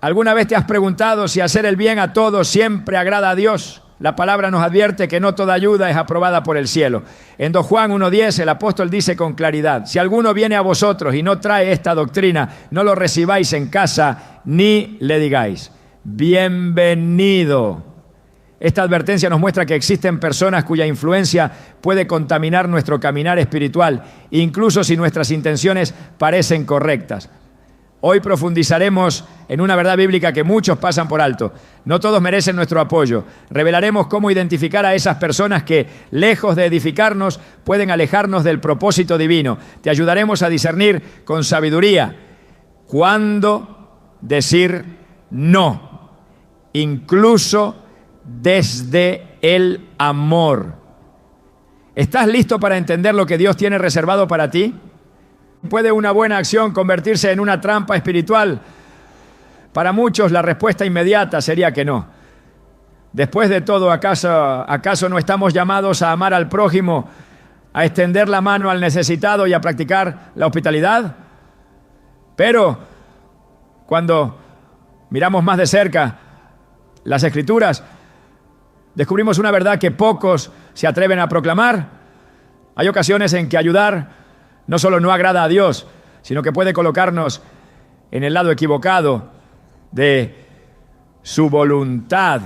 ¿Alguna vez te has preguntado si hacer el bien a todos siempre agrada a Dios? La palabra nos advierte que no toda ayuda es aprobada por el cielo. En 2 Juan 1:10 el apóstol dice con claridad: si alguno viene a vosotros y no trae esta doctrina, no lo recibáis en casa ni le digáis bienvenido. Esta advertencia nos muestra que existen personas cuya influencia puede contaminar nuestro caminar espiritual, incluso si nuestras intenciones parecen correctas. Hoy profundizaremos en una verdad bíblica que muchos pasan por alto. No todos merecen nuestro apoyo. Revelaremos cómo identificar a esas personas que, lejos de edificarnos, pueden alejarnos del propósito divino. Te ayudaremos a discernir con sabiduría cuándo decir no, incluso desde el amor. ¿Estás listo para entender lo que Dios tiene reservado para ti? ¿Puede una buena acción convertirse en una trampa espiritual? Para muchos la respuesta inmediata sería que no. Después de todo, ¿acaso no estamos llamados a amar al prójimo, a extender la mano al necesitado y a practicar la hospitalidad? Pero cuando miramos más de cerca las Escrituras, descubrimos una verdad que pocos se atreven a proclamar. Hay ocasiones en que ayudar no solo no agrada a Dios, sino que puede colocarnos en el lado equivocado de su voluntad.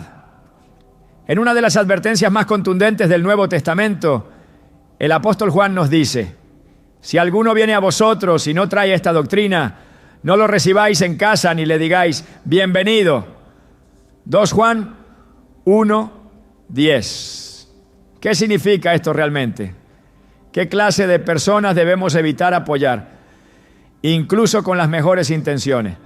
En una de las advertencias más contundentes del Nuevo Testamento, el apóstol Juan nos dice: si alguno viene a vosotros y no trae esta doctrina, no lo recibáis en casa ni le digáis bienvenido. 2 Juan 1:10. ¿Qué significa esto realmente? ¿Qué clase de personas debemos evitar apoyar, incluso con las mejores intenciones?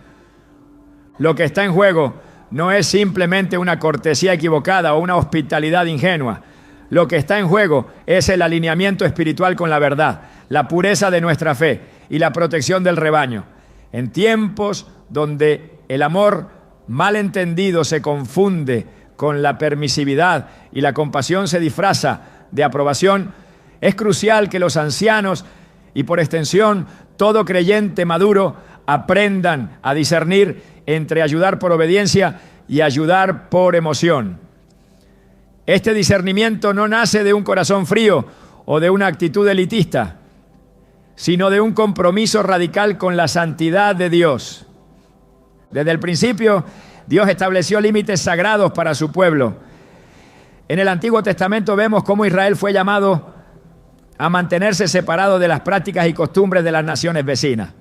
Lo que está en juego no es simplemente una cortesía equivocada o una hospitalidad ingenua. Lo que está en juego es el alineamiento espiritual con la verdad, la pureza de nuestra fe y la protección del rebaño. En tiempos donde el amor mal entendido se confunde con la permisividad y la compasión se disfraza de aprobación, es crucial que los ancianos y por extensión todo creyente maduro aprendan a discernir entre ayudar por obediencia y ayudar por emoción. Este discernimiento no nace de un corazón frío o de una actitud elitista, sino de un compromiso radical con la santidad de Dios. Desde el principio, Dios estableció límites sagrados para su pueblo. En el Antiguo Testamento vemos cómo Israel fue llamado a mantenerse separado de las prácticas y costumbres de las naciones vecinas.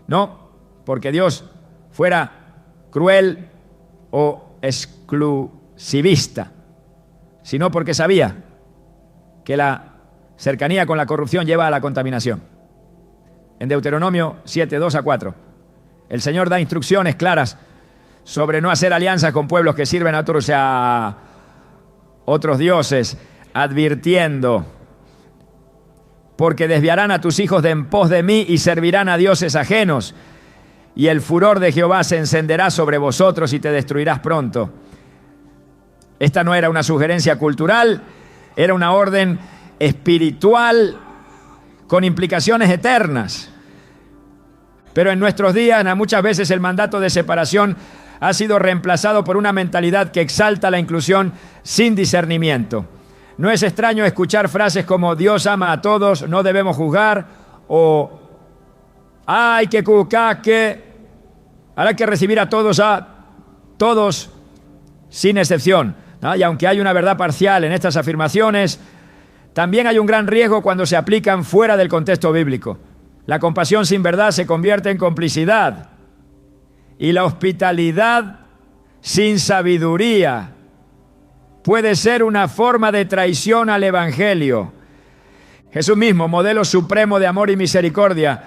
No porque Dios fuera cruel o exclusivista, sino porque sabía que la cercanía con la corrupción lleva a la contaminación. En Deuteronomio 7:2-4, el Señor da instrucciones claras sobre no hacer alianzas con pueblos que sirven a otros dioses, advirtiendo: porque desviarán a tus hijos de en pos de mí y servirán a dioses ajenos, y el furor de Jehová se encenderá sobre vosotros y te destruirás pronto. Esta no era una sugerencia cultural, era una orden espiritual con implicaciones eternas. Pero en nuestros días, muchas veces el mandato de separación ha sido reemplazado por una mentalidad que exalta la inclusión sin discernimiento. No es extraño escuchar frases como Dios ama a todos, no debemos juzgar, o hay que recibir a todos sin excepción, ¿no? Y aunque hay una verdad parcial en estas afirmaciones, también hay un gran riesgo cuando se aplican fuera del contexto bíblico. La compasión sin verdad se convierte en complicidad, y la hospitalidad sin sabiduría puede ser una forma de traición al Evangelio. Jesús mismo, modelo supremo de amor y misericordia,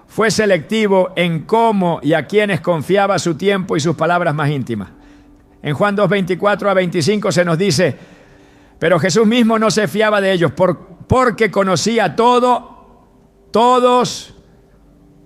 fue selectivo en cómo y a quienes confiaba su tiempo y sus palabras más íntimas. En Juan 2:24-25 se nos dice: pero Jesús mismo no se fiaba de ellos porque conocía todos,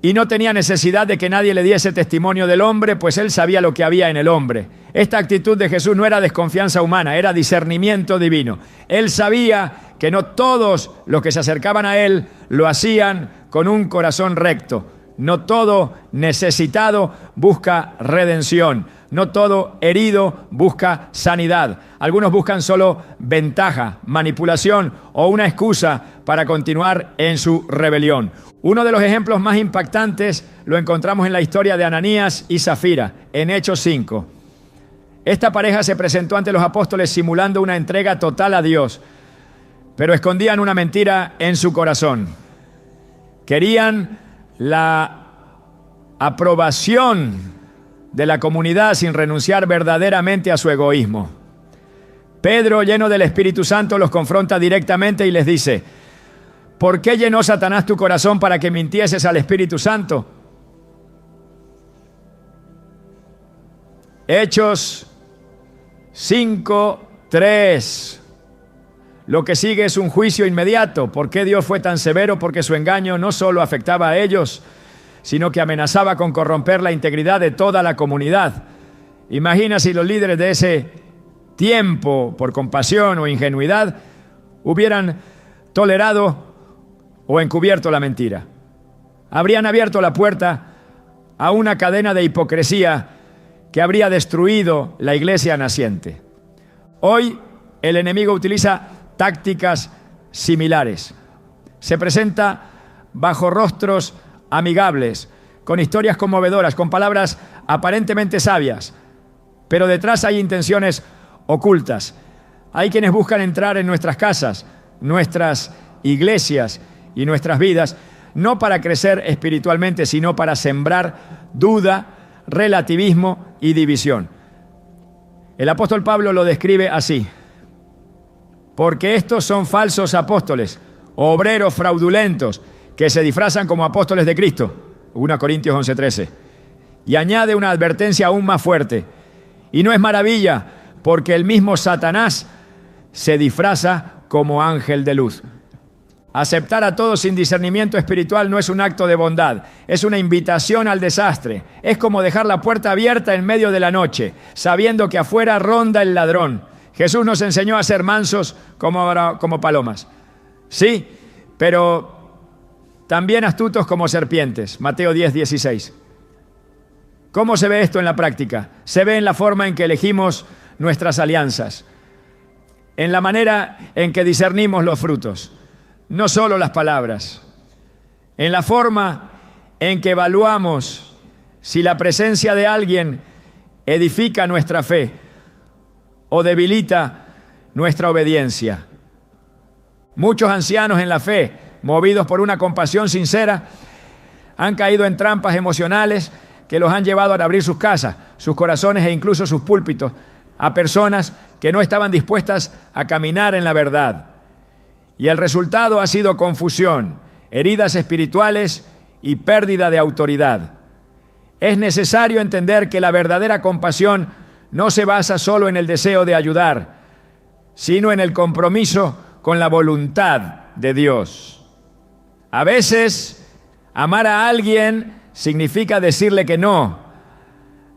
y no tenía necesidad de que nadie le diese testimonio del hombre, pues él sabía lo que había en el hombre. Esta actitud de Jesús no era desconfianza humana, era discernimiento divino. Él sabía que no todos los que se acercaban a él lo hacían con un corazón recto. No todo necesitado busca redención. No todo herido busca sanidad. Algunos buscan solo ventaja, manipulación o una excusa para continuar en su rebelión. Uno de los ejemplos más impactantes lo encontramos en la historia de Ananías y Zafira, en Hechos 5. Esta pareja se presentó ante los apóstoles simulando una entrega total a Dios, pero escondían una mentira en su corazón. Querían la aprobación de la comunidad sin renunciar verdaderamente a su egoísmo. Pedro, lleno del Espíritu Santo, los confronta directamente y les dice: ¿por qué llenó Satanás tu corazón para que mintieses al Espíritu Santo? Hechos 5:3. Lo que sigue es un juicio inmediato. ¿Por qué Dios fue tan severo? Porque su engaño no solo afectaba a ellos, sino que amenazaba con corromper la integridad de toda la comunidad. Imagina si los líderes de ese tiempo, por compasión o ingenuidad, hubieran tolerado o encubierto la mentira. Habrían abierto la puerta a una cadena de hipocresía que habría destruido la iglesia naciente. Hoy el enemigo utiliza tácticas similares. Se presenta bajo rostros amigables, con historias conmovedoras, con palabras aparentemente sabias, pero detrás hay intenciones ocultas. Hay quienes buscan entrar en nuestras casas, nuestras iglesias y nuestras vidas, no para crecer espiritualmente, sino para sembrar duda, relativismo y división. El apóstol Pablo lo describe así: porque estos son falsos apóstoles, obreros fraudulentos, que se disfrazan como apóstoles de Cristo. 1 Corintios 11:13. Y añade una advertencia aún más fuerte: y no es maravilla, porque el mismo Satanás se disfraza como ángel de luz. Aceptar a todos sin discernimiento espiritual no es un acto de bondad, es una invitación al desastre. Es como dejar la puerta abierta en medio de la noche, sabiendo que afuera ronda el ladrón. Jesús nos enseñó a ser mansos como palomas. Sí, pero también astutos como serpientes. Mateo 10:16. ¿Cómo se ve esto en la práctica? Se ve en la forma en que elegimos nuestras alianzas, en la manera en que discernimos los frutos, no solo las palabras, en la forma en que evaluamos si la presencia de alguien edifica nuestra fe o debilita nuestra obediencia. Muchos ancianos en la fe, movidos por una compasión sincera, han caído en trampas emocionales que los han llevado a abrir sus casas, sus corazones e incluso sus púlpitos a personas que no estaban dispuestas a caminar en la verdad. Y el resultado ha sido confusión, heridas espirituales y pérdida de autoridad. Es necesario entender que la verdadera compasión no se basa solo en el deseo de ayudar, sino en el compromiso con la voluntad de Dios. A veces, amar a alguien significa decirle que no.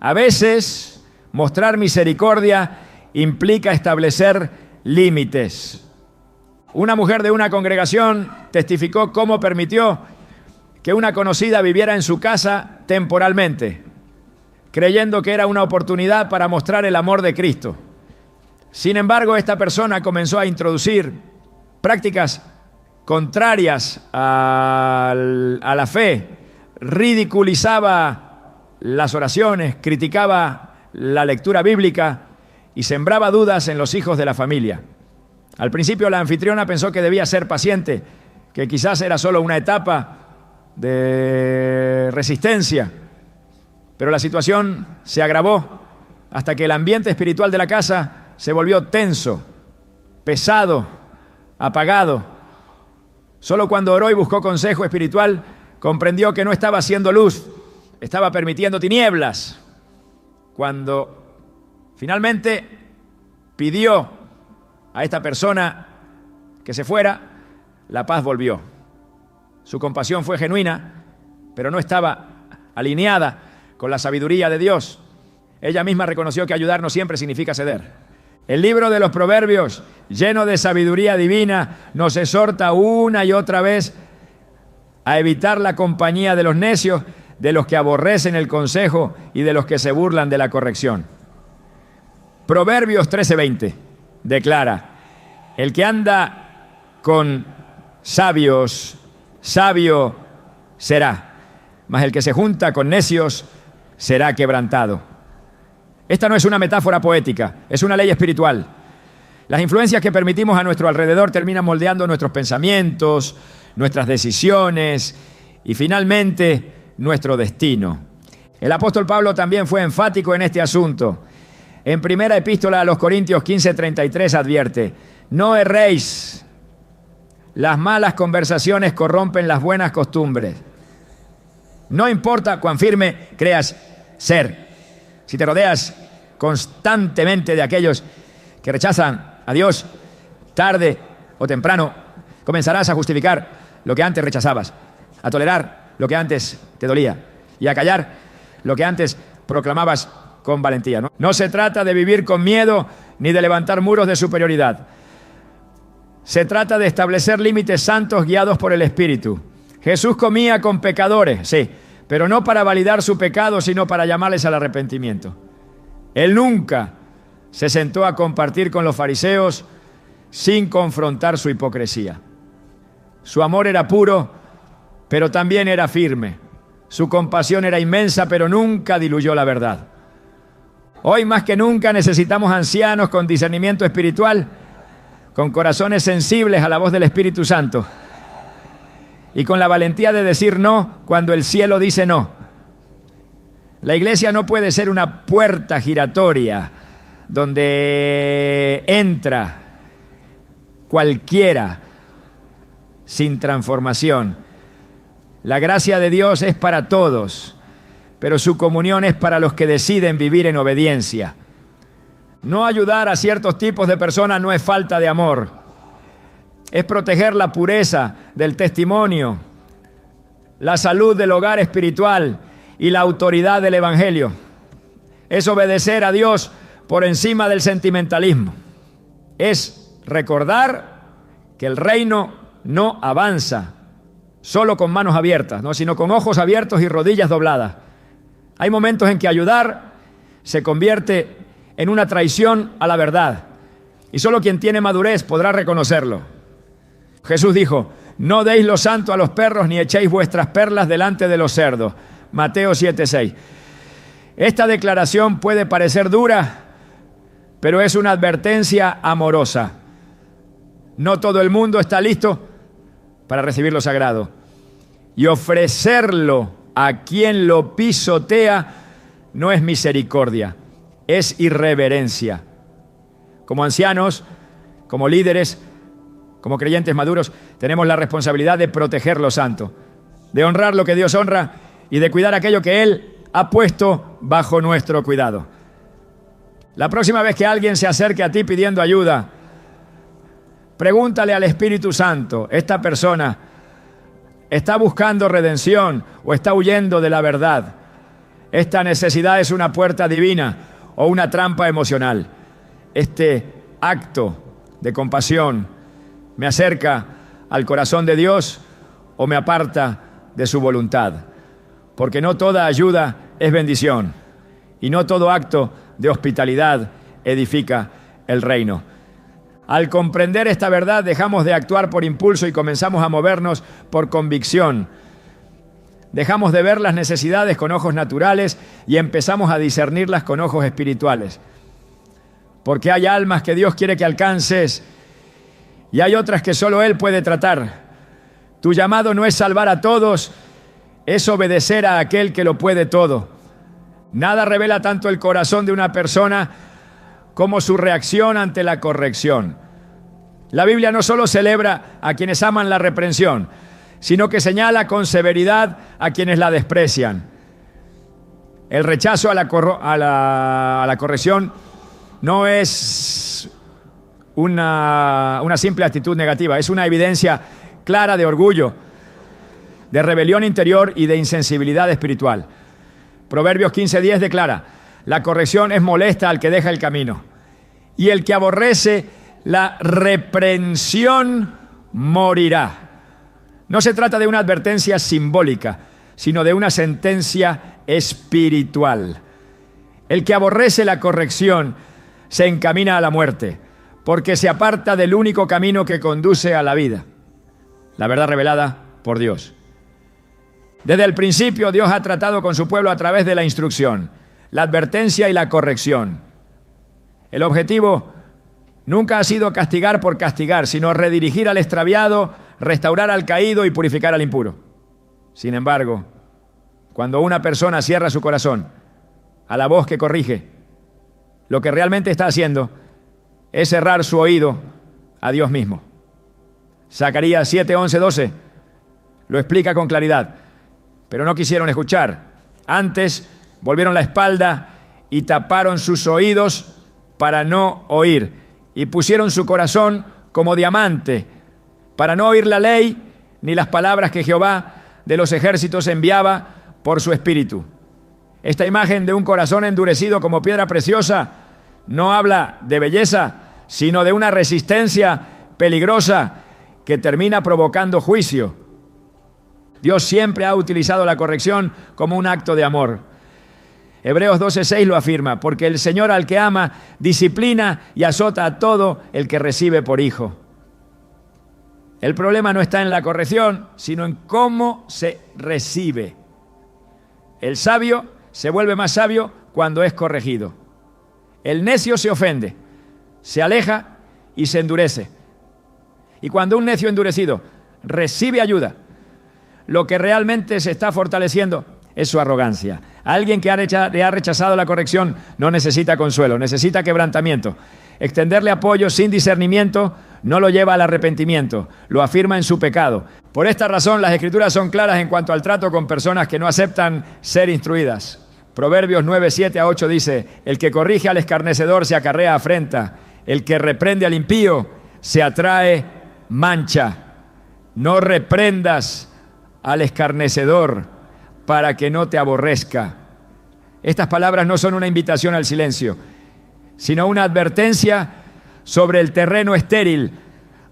A veces, mostrar misericordia implica establecer límites. Una mujer de una congregación testificó cómo permitió que una conocida viviera en su casa temporalmente, creyendo que era una oportunidad para mostrar el amor de Cristo. Sin embargo, esta persona comenzó a introducir prácticas contrarias a la fe, ridiculizaba las oraciones, criticaba la lectura bíblica y sembraba dudas en los hijos de la familia. Al principio la anfitriona pensó que debía ser paciente, que quizás era solo una etapa de resistencia, pero la situación se agravó hasta que el ambiente espiritual de la casa se volvió tenso, pesado, apagado. Solo cuando oró y buscó consejo espiritual, comprendió que no estaba haciendo luz, estaba permitiendo tinieblas. Cuando finalmente pidió a esta persona que se fuera, la paz volvió. Su compasión fue genuina, pero no estaba alineada con la sabiduría de Dios. Ella misma reconoció que ayudar no siempre significa ceder. El libro de los Proverbios, lleno de sabiduría divina, nos exhorta una y otra vez a evitar la compañía de los necios, de los que aborrecen el consejo y de los que se burlan de la corrección. Proverbios 13:20 declara: el que anda con sabios, sabio será, mas el que se junta con necios será quebrantado. Esta no es una metáfora poética, es una ley espiritual. Las influencias que permitimos a nuestro alrededor terminan moldeando nuestros pensamientos, nuestras decisiones y finalmente nuestro destino. El apóstol Pablo también fue enfático en este asunto. En primera epístola a los Corintios 15:33 advierte: no erréis, las malas conversaciones corrompen las buenas costumbres. No importa cuán firme creas ser, si te rodeas constantemente de aquellos que rechazan a Dios, tarde o temprano comenzarás a justificar lo que antes rechazabas, a tolerar lo que antes te dolía y a callar lo que antes proclamabas con valentía. No se trata de vivir con miedo ni de levantar muros de superioridad. Se trata de establecer límites santos guiados por el Espíritu. Jesús comía con pecadores, sí, pero no para validar su pecado, sino para llamarles al arrepentimiento. Él nunca se sentó a compartir con los fariseos sin confrontar su hipocresía. Su amor era puro, pero también era firme. Su compasión era inmensa, pero nunca diluyó la verdad. Hoy más que nunca necesitamos ancianos con discernimiento espiritual, con corazones sensibles a la voz del Espíritu Santo y con la valentía de decir no cuando el cielo dice no. La iglesia no puede ser una puerta giratoria donde entra cualquiera sin transformación. La gracia de Dios es para todos, pero su comunión es para los que deciden vivir en obediencia. No ayudar a ciertos tipos de personas no es falta de amor. Es proteger la pureza del testimonio, la salud del hogar espiritual y la autoridad del Evangelio. Es obedecer a Dios por encima del sentimentalismo. Es recordar que el reino no avanza solo con manos abiertas, ¿no?, sino con ojos abiertos y rodillas dobladas. Hay momentos en que ayudar se convierte en una traición a la verdad, y solo quien tiene madurez podrá reconocerlo. Jesús dijo: no deis lo santo a los perros ni echéis vuestras perlas delante de los cerdos. Mateo 7:6. Esta declaración puede parecer dura, pero es una advertencia amorosa. No todo el mundo está listo para recibir lo sagrado, y ofrecerlo a quien lo pisotea no es misericordia, es irreverencia. Como ancianos, como líderes, como creyentes maduros, tenemos la responsabilidad de proteger lo santo, de honrar lo que Dios honra y de cuidar aquello que Él ha puesto bajo nuestro cuidado. La próxima vez que alguien se acerque a ti pidiendo ayuda, pregúntale al Espíritu Santo: ¿esta persona está buscando redención o está huyendo de la verdad? ¿Esta necesidad es una puerta divina o una trampa emocional? Este acto de compasión me acerca al corazón de Dios o me aparta de su voluntad. Porque no toda ayuda es bendición y no todo acto de hospitalidad edifica el reino. Al comprender esta verdad, dejamos de actuar por impulso y comenzamos a movernos por convicción. Dejamos de ver las necesidades con ojos naturales y empezamos a discernirlas con ojos espirituales. Porque hay almas que Dios quiere que alcances y hay otras que solo Él puede tratar. Tu llamado no es salvar a todos, es obedecer a aquel que lo puede todo. Nada revela tanto el corazón de una persona como su reacción ante la corrección. La Biblia no solo celebra a quienes aman la reprensión, sino que señala con severidad a quienes la desprecian. El rechazo a la corrección no es una simple actitud negativa, es una evidencia clara de orgullo, de rebelión interior y de insensibilidad espiritual. Proverbios 15:10 declara: la corrección es molesta al que deja el camino, y el que aborrece la reprensión morirá. No se trata de una advertencia simbólica, sino de una sentencia espiritual. El que aborrece la corrección se encamina a la muerte, porque se aparta del único camino que conduce a la vida, la verdad revelada por Dios. Desde el principio Dios ha tratado con su pueblo a través de la instrucción, la advertencia y la corrección. El objetivo nunca ha sido castigar por castigar, sino redirigir al extraviado, restaurar al caído y purificar al impuro. Sin embargo, cuando una persona cierra su corazón a la voz que corrige, lo que realmente está haciendo es cerrar su oído a Dios mismo. Zacarías 7, 11, 12 lo explica con claridad, pero no quisieron escuchar. Antes volvieron la espalda y taparon sus oídos para no oír, y pusieron su corazón como diamante para no oír la ley ni las palabras que Jehová de los ejércitos enviaba por su espíritu. Esta imagen de un corazón endurecido como piedra preciosa no habla de belleza, sino de una resistencia peligrosa que termina provocando juicio. Dios siempre ha utilizado la corrección como un acto de amor. Hebreos 12:6 lo afirma, porque el Señor al que ama disciplina y azota a todo el que recibe por hijo. El problema no está en la corrección, sino en cómo se recibe. El sabio se vuelve más sabio cuando es corregido. El necio se ofende, se aleja y se endurece. Y cuando un necio endurecido recibe ayuda, lo que realmente se está fortaleciendo es su arrogancia. Alguien que ha rechazado la corrección no necesita consuelo, necesita quebrantamiento. Extenderle apoyo sin discernimiento no lo lleva al arrepentimiento, lo afirma en su pecado. Por esta razón, las Escrituras son claras en cuanto al trato con personas que no aceptan ser instruidas. Proverbios 9, 7 a 8 dice: el que corrige al escarnecedor se acarrea afrenta, el que reprende al impío se atrae mancha. No reprendas al escarnecedor para que no te aborrezca. Estas palabras no son una invitación al silencio, sino una advertencia sobre el terreno estéril,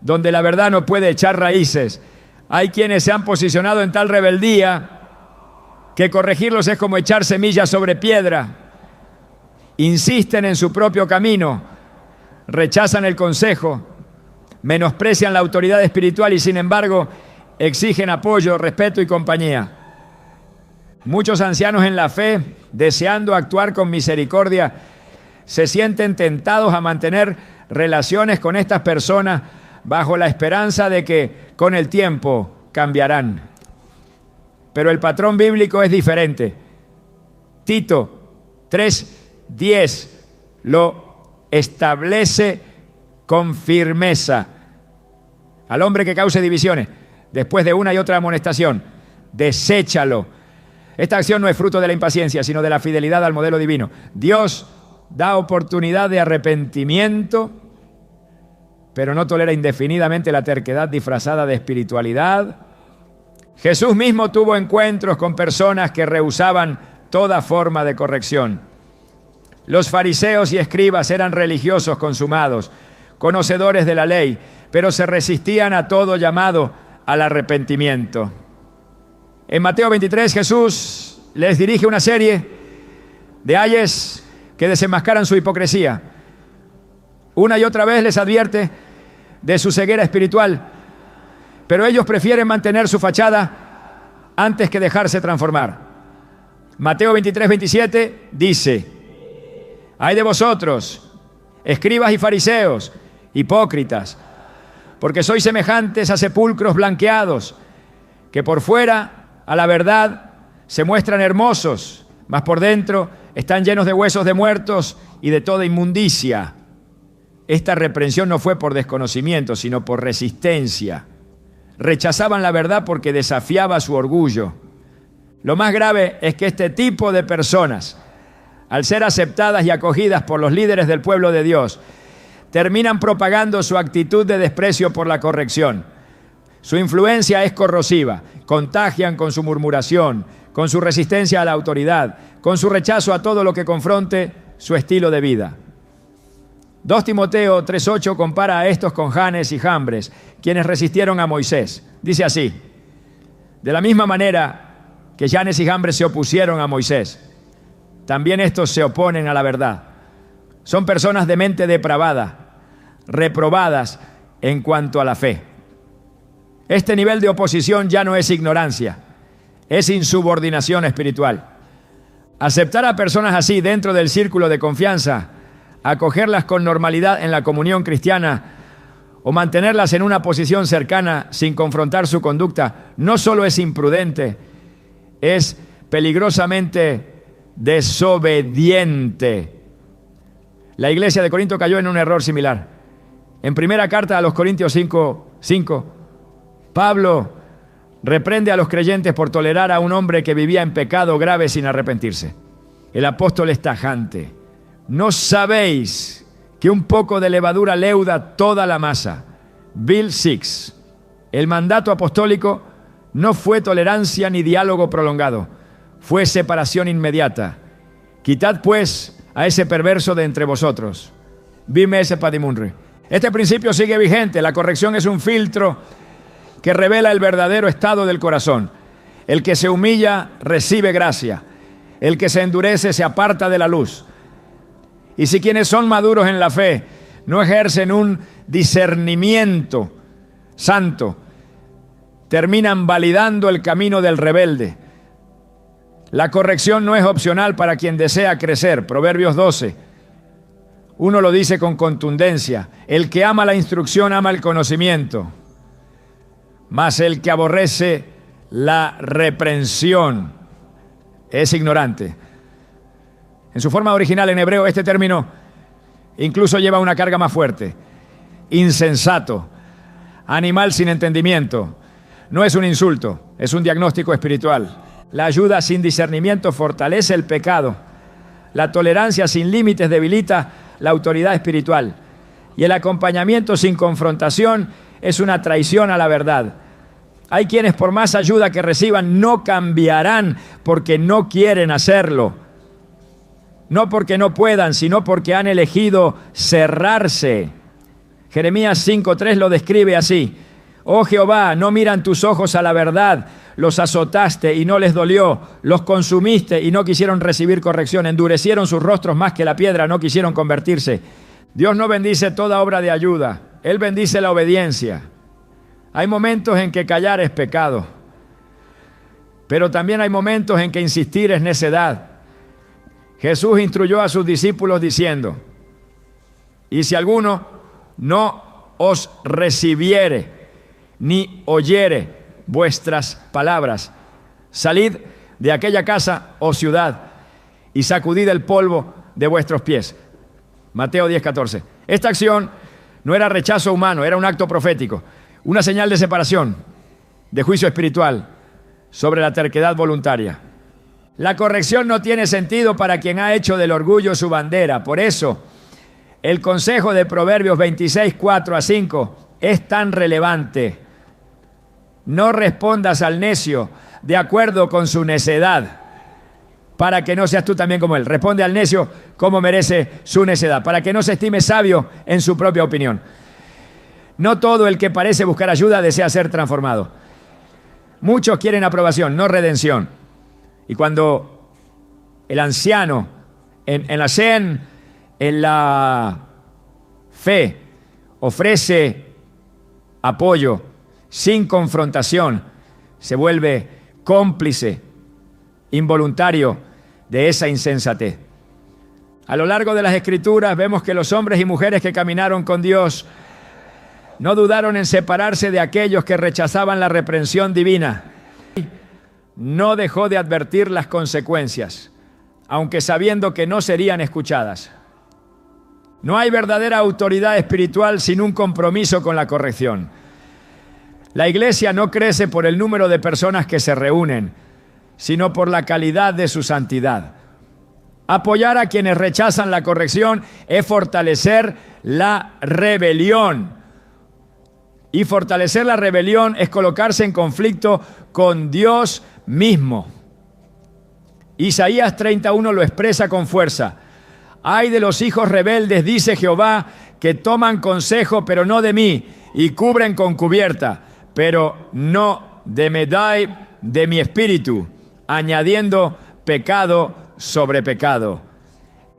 donde la verdad no puede echar raíces. Hay quienes se han posicionado en tal rebeldía que corregirlos es como echar semillas sobre piedra. Insisten en su propio camino, rechazan el consejo, menosprecian la autoridad espiritual y sin embargo exigen apoyo, respeto y compañía. Muchos ancianos en la fe, deseando actuar con misericordia, se sienten tentados a mantener relaciones con estas personas bajo la esperanza de que con el tiempo cambiarán. Pero el patrón bíblico es diferente. Tito 3:10 lo establece con firmeza. Al hombre que cause divisiones, después de una y otra amonestación, deséchalo. Esta acción no es fruto de la impaciencia, sino de la fidelidad al modelo divino. Dios da oportunidad de arrepentimiento, pero no tolera indefinidamente la terquedad disfrazada de espiritualidad. Jesús mismo tuvo encuentros con personas que rehusaban toda forma de corrección. Los fariseos y escribas eran religiosos consumados, conocedores de la ley, pero se resistían a todo llamado al arrepentimiento. En Mateo 23, Jesús les dirige una serie de ayes que desenmascaran su hipocresía. Una y otra vez les advierte de su ceguera espiritual, pero ellos prefieren mantener su fachada antes que dejarse transformar. Mateo 23, 27 dice: ay de vosotros, escribas y fariseos, hipócritas, porque sois semejantes a sepulcros blanqueados, que por fuera a la verdad se muestran hermosos, mas por dentro están llenos de huesos de muertos y de toda inmundicia. Esta reprensión no fue por desconocimiento, sino por resistencia. Rechazaban la verdad porque desafiaba su orgullo. Lo más grave es que este tipo de personas, al ser aceptadas y acogidas por los líderes del pueblo de Dios, terminan propagando su actitud de desprecio por la corrección. Su influencia es corrosiva, contagian con su murmuración, con su resistencia a la autoridad, con su rechazo a todo lo que confronte su estilo de vida. 2 Timoteo 3:8 compara a estos con Janes y Jambres, quienes resistieron a Moisés. Dice así: De la misma manera que Janes y Jambres se opusieron a Moisés, también estos se oponen a la verdad. Son personas de mente depravada, reprobadas en cuanto a la fe. Este nivel de oposición ya no es ignorancia, es insubordinación espiritual. Aceptar a personas así dentro del círculo de confianza, acogerlas con normalidad en la comunión cristiana o mantenerlas en una posición cercana sin confrontar su conducta, no solo es imprudente, es peligrosamente desobediente. La iglesia de Corinto cayó en un error similar. En primera carta a los Corintios 5:5, Pablo reprende a los creyentes por tolerar a un hombre que vivía en pecado grave sin arrepentirse. El apóstol es tajante. ¿No sabéis que un poco de levadura leuda toda la masa? Bill Six. El mandato apostólico no fue tolerancia ni diálogo prolongado, fue separación inmediata. Quitad pues a ese perverso de entre vosotros. Bime ese Padimunri. Este principio sigue vigente. La corrección es un filtro que revela el verdadero estado del corazón. El que se humilla recibe gracia. El que se endurece se aparta de la luz. Y si quienes son maduros en la fe no ejercen un discernimiento santo, terminan validando el camino del rebelde. La corrección no es opcional para quien desea crecer. Proverbios 12. Uno lo dice con contundencia. El que ama la instrucción ama el conocimiento, mas el que aborrece la reprensión es ignorante. En su forma original en hebreo, este término incluso lleva una carga más fuerte. Insensato, animal sin entendimiento. No es un insulto, es un diagnóstico espiritual. La ayuda sin discernimiento fortalece el pecado. La tolerancia sin límites debilita la autoridad espiritual. Y el acompañamiento sin confrontación es una traición a la verdad. Hay quienes por más ayuda que reciban no cambiarán porque no quieren hacerlo. No porque no puedan, sino porque han elegido cerrarse. Jeremías 5:3 lo describe así. Oh Jehová, no miran tus ojos a la verdad, los azotaste y no les dolió, los consumiste y no quisieron recibir corrección, endurecieron sus rostros más que la piedra, no quisieron convertirse. Dios no bendice toda obra de ayuda, Él bendice la obediencia. Hay momentos en que callar es pecado, pero también hay momentos en que insistir es necedad. Jesús instruyó a sus discípulos diciendo: y si alguno no os recibiere ni oyere vuestras palabras, salid de aquella casa o ciudad y sacudid el polvo de vuestros pies. Mateo 10:14. Esta acción no era rechazo humano, era un acto profético, una señal de separación, de juicio espiritual sobre la terquedad voluntaria. La corrección no tiene sentido para quien ha hecho del orgullo su bandera. Por eso, el consejo de Proverbios 26:4-5 es tan relevante. No respondas al necio de acuerdo con su necedad, para que no seas tú también como él. Responde al necio como merece su necedad, para que no se estime sabio en su propia opinión. No todo el que parece buscar ayuda desea ser transformado. Muchos quieren aprobación, no redención. Y cuando el anciano en la fe ofrece apoyo sin confrontación, se vuelve cómplice involuntario de esa insensatez. A lo largo de las Escrituras vemos que los hombres y mujeres que caminaron con Dios no dudaron en separarse de aquellos que rechazaban la reprensión divina. No dejó de advertir las consecuencias, aunque sabiendo que no serían escuchadas. No hay verdadera autoridad espiritual sin un compromiso con la corrección. La iglesia no crece por el número de personas que se reúnen, sino por la calidad de su santidad. Apoyar a quienes rechazan la corrección es fortalecer la rebelión. Y fortalecer la rebelión es colocarse en conflicto con Dios mismo. Isaías 31 lo expresa con fuerza. Ay de los hijos rebeldes, dice Jehová, que toman consejo, pero no de mí, y cubren con cubierta, pero no de Medai de mi espíritu, añadiendo pecado sobre pecado.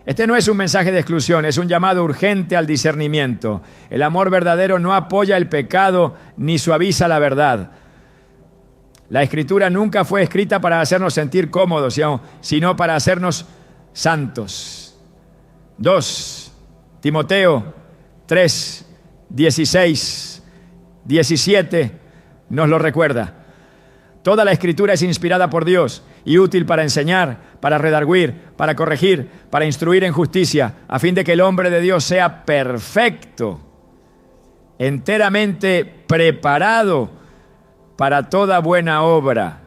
Este no es un mensaje de exclusión, es un llamado urgente al discernimiento. El amor verdadero no apoya el pecado ni suaviza la verdad. La Escritura nunca fue escrita para hacernos sentir cómodos, sino para hacernos santos. 2 Timoteo 3, 16, 17 nos lo recuerda. Toda la Escritura es inspirada por Dios y útil para enseñar, para redarguir, para corregir, para instruir en justicia, a fin de que el hombre de Dios sea perfecto, enteramente preparado para toda buena obra.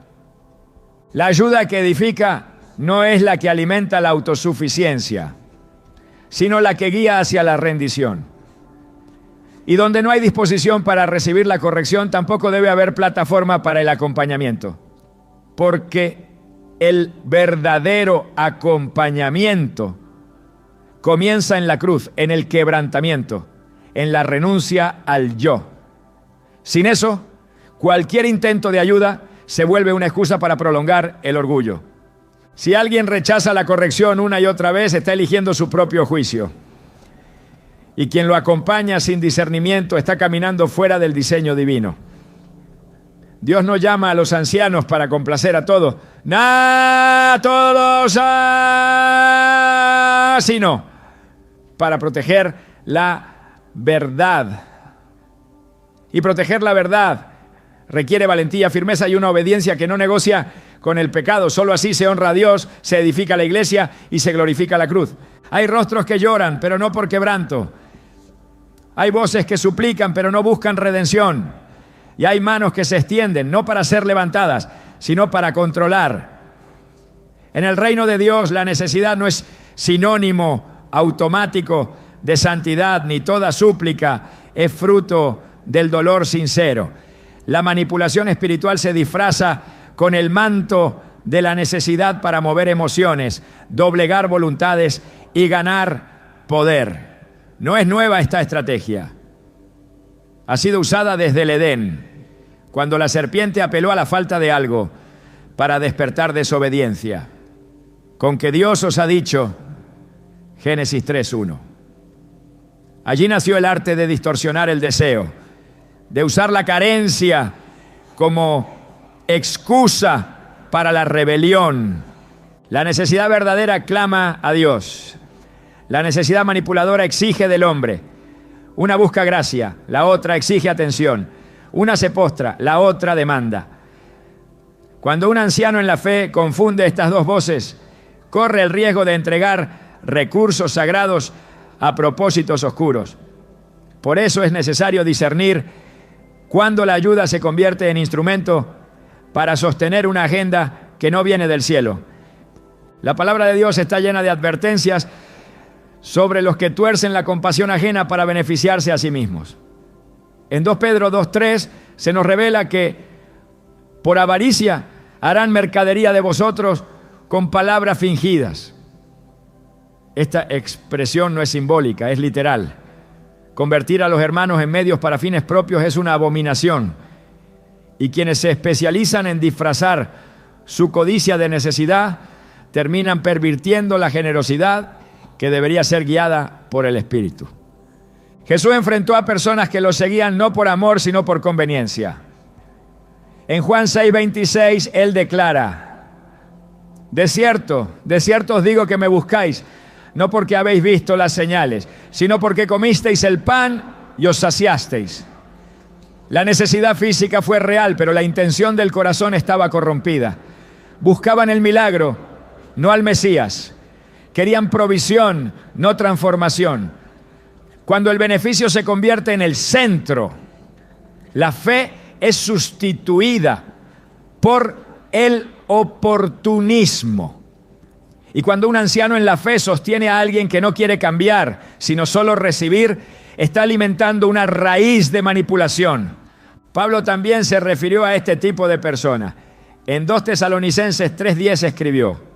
La ayuda que edifica no es la que alimenta la autosuficiencia, sino la que guía hacia la rendición. Y donde no hay disposición para recibir la corrección, tampoco debe haber plataforma para el acompañamiento, porque el verdadero acompañamiento comienza en la cruz, en el quebrantamiento, en la renuncia al yo. Sin eso, cualquier intento de ayuda se vuelve una excusa para prolongar el orgullo. Si alguien rechaza la corrección una y otra vez, está eligiendo su propio juicio. Y quien lo acompaña sin discernimiento está caminando fuera del diseño divino. Dios no llama a los ancianos para complacer a todos, sino para proteger la verdad. Y proteger la verdad requiere valentía, firmeza y una obediencia que no negocia con el pecado. Solo así se honra a Dios, se edifica la iglesia y se glorifica la cruz. Hay rostros que lloran, pero no por quebranto. Hay voces que suplican, pero no buscan redención. Y hay manos que se extienden, no para ser levantadas, sino para controlar. En el reino de Dios, la necesidad no es sinónimo automático de santidad, ni toda súplica es fruto del dolor sincero. La manipulación espiritual se disfraza con el manto de la necesidad para mover emociones, doblegar voluntades y ganar poder. No es nueva esta estrategia. Ha sido usada desde el Edén, cuando la serpiente apeló a la falta de algo para despertar desobediencia. Con que Dios os ha dicho, Génesis 3:1. Allí nació el arte de distorsionar el deseo, de usar la carencia como excusa para la rebelión. La necesidad verdadera clama a Dios. La necesidad manipuladora exige del hombre. Una busca gracia, la otra exige atención. Una se postra, la otra demanda. Cuando un anciano en la fe confunde estas dos voces, corre el riesgo de entregar recursos sagrados a propósitos oscuros. Por eso es necesario discernir cuándo la ayuda se convierte en instrumento para sostener una agenda que no viene del cielo. La palabra de Dios está llena de advertencias sobre los que tuercen la compasión ajena para beneficiarse a sí mismos. En 2 Pedro 2:3 se nos revela que por avaricia harán mercadería de vosotros con palabras fingidas. Esta expresión no es simbólica, es literal. Convertir a los hermanos en medios para fines propios es una abominación. Y quienes se especializan en disfrazar su codicia de necesidad terminan pervirtiendo la generosidad que debería ser guiada por el Espíritu. Jesús enfrentó a personas que lo seguían no por amor, sino por conveniencia. En Juan 6:26, Él declara: de cierto os digo que me buscáis, no porque habéis visto las señales, sino porque comisteis el pan y os saciasteis. La necesidad física fue real, pero la intención del corazón estaba corrompida. Buscaban el milagro, no al Mesías. Querían provisión, no transformación. Cuando el beneficio se convierte en el centro, la fe es sustituida por el oportunismo. Y cuando un anciano en la fe sostiene a alguien que no quiere cambiar, sino solo recibir, está alimentando una raíz de manipulación. Pablo también se refirió a este tipo de persona. En 2 Tesalonicenses 3:10 escribió: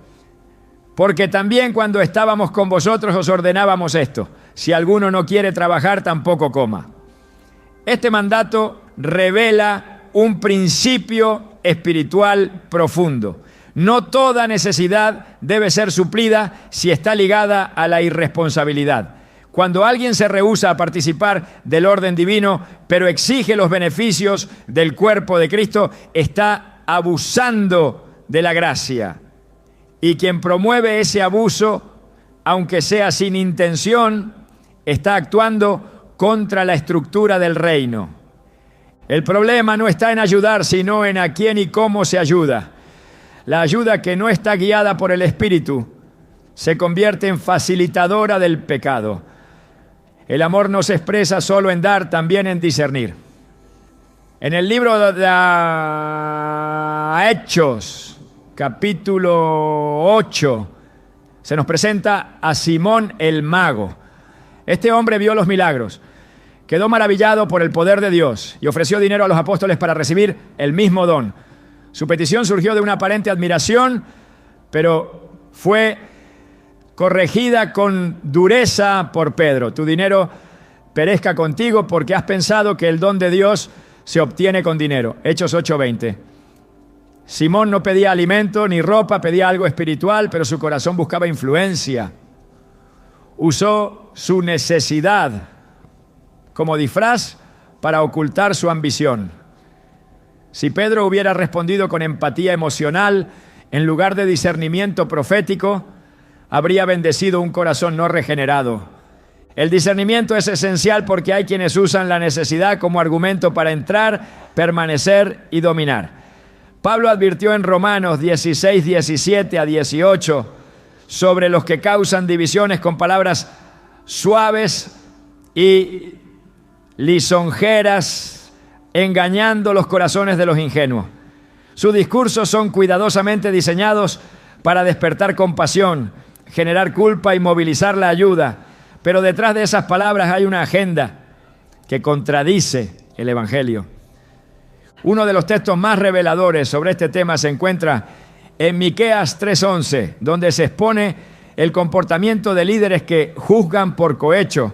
porque también cuando estábamos con vosotros os ordenábamos esto: si alguno no quiere trabajar, tampoco coma. Este mandato revela un principio espiritual profundo. No toda necesidad debe ser suplida si está ligada a la irresponsabilidad. Cuando alguien se rehúsa a participar del orden divino, pero exige los beneficios del cuerpo de Cristo, está abusando de la gracia. Y quien promueve ese abuso, aunque sea sin intención, está actuando contra la estructura del reino. El problema no está en ayudar, sino en a quién y cómo se ayuda. La ayuda que no está guiada por el Espíritu se convierte en facilitadora del pecado. El amor no se expresa solo en dar, también en discernir. En el libro de Hechos, capítulo 8, se nos presenta a Simón el mago. Este hombre vio los milagros, quedó maravillado por el poder de Dios y ofreció dinero a los apóstoles para recibir el mismo don. Su petición surgió de una aparente admiración, pero fue corregida con dureza por Pedro. Tu dinero perezca contigo porque has pensado que el don de Dios se obtiene con dinero. Hechos 8:20. Simón no pedía alimento ni ropa, pedía algo espiritual, pero su corazón buscaba influencia. Usó su necesidad como disfraz para ocultar su ambición. Si Pedro hubiera respondido con empatía emocional en lugar de discernimiento profético, habría bendecido un corazón no regenerado. El discernimiento es esencial porque hay quienes usan la necesidad como argumento para entrar, permanecer y dominar. Pablo advirtió en Romanos 16, 17 a 18 sobre los que causan divisiones con palabras suaves y lisonjeras, engañando los corazones de los ingenuos. Sus discursos son cuidadosamente diseñados para despertar compasión, generar culpa y movilizar la ayuda. Pero detrás de esas palabras hay una agenda que contradice el Evangelio. Uno de los textos más reveladores sobre este tema se encuentra en Miqueas 3:11, donde se expone el comportamiento de líderes que juzgan por cohecho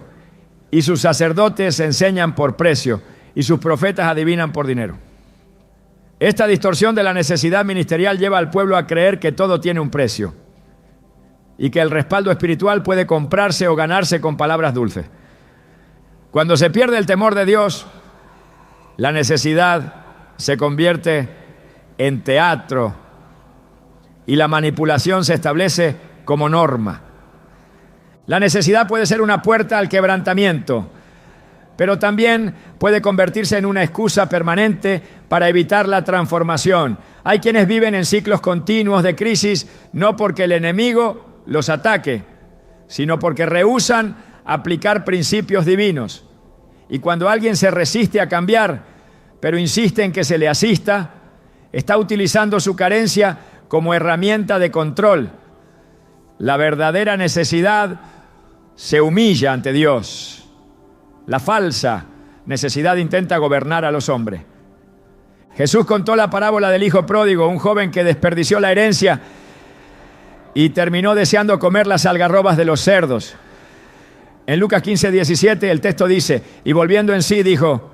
y sus sacerdotes enseñan por precio y sus profetas adivinan por dinero. Esta distorsión de la necesidad ministerial lleva al pueblo a creer que todo tiene un precio y que el respaldo espiritual puede comprarse o ganarse con palabras dulces. Cuando se pierde el temor de Dios, la necesidad se convierte en teatro y la manipulación se establece como norma. La necesidad puede ser una puerta al quebrantamiento, pero también puede convertirse en una excusa permanente para evitar la transformación. Hay quienes viven en ciclos continuos de crisis, no porque el enemigo los ataque, sino porque rehúsan aplicar principios divinos. Y cuando alguien se resiste a cambiar, pero insiste en que se le asista, está utilizando su carencia como herramienta de control. La verdadera necesidad se humilla ante Dios. La falsa necesidad intenta gobernar a los hombres. Jesús contó la parábola del hijo pródigo, un joven que desperdició la herencia y terminó deseando comer las algarrobas de los cerdos. En Lucas 15, 17 el texto dice, y volviendo en sí dijo,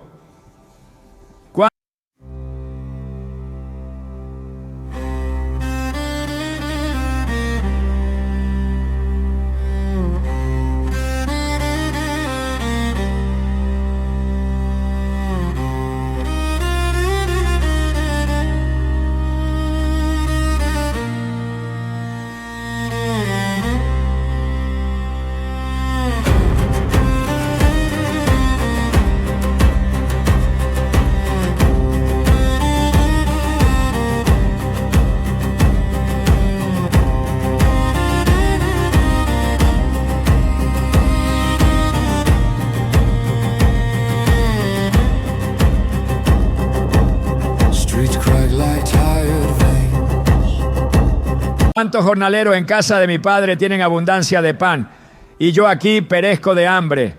¿cuántos jornaleros en casa de mi padre tienen abundancia de pan? Y yo aquí perezco de hambre.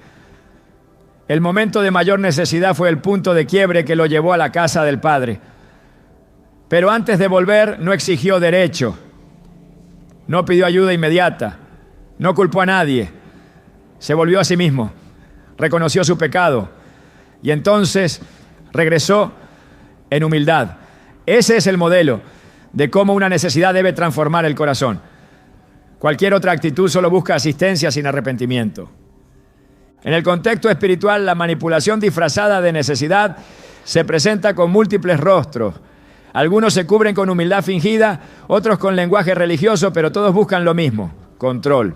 El momento de mayor necesidad fue el punto de quiebre que lo llevó a la casa del padre. Pero antes de volver no exigió derecho, no pidió ayuda inmediata, no culpó a nadie, se volvió a sí mismo, reconoció su pecado y entonces regresó en humildad. Ese es el modelo de cómo una necesidad debe transformar el corazón. Cualquier otra actitud solo busca asistencia sin arrepentimiento. En el contexto espiritual, la manipulación disfrazada de necesidad se presenta con múltiples rostros. Algunos se cubren con humildad fingida, otros con lenguaje religioso, pero todos buscan lo mismo: control.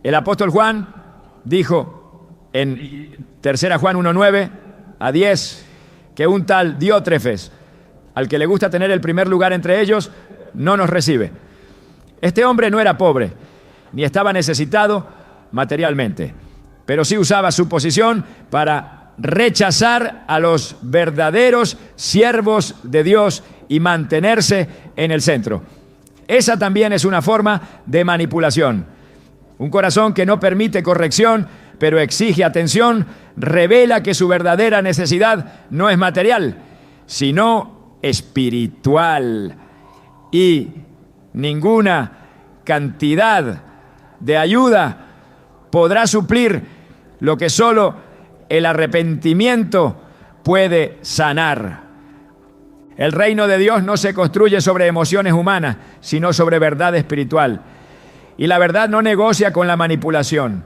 El apóstol Juan dijo en 3 Juan 1:9 a 10 que un tal Diótrefes, al que le gusta tener el primer lugar entre ellos, no nos recibe. Este hombre no era pobre, ni estaba necesitado materialmente, pero sí usaba su posición para rechazar a los verdaderos siervos de Dios y mantenerse en el centro. Esa también es una forma de manipulación. Un corazón que no permite corrección, pero exige atención, revela que su verdadera necesidad no es material, sino espiritual. Y ninguna cantidad de ayuda podrá suplir lo que solo el arrepentimiento puede sanar. El reino de Dios no se construye sobre emociones humanas, sino sobre verdad espiritual. Y la verdad no negocia con la manipulación.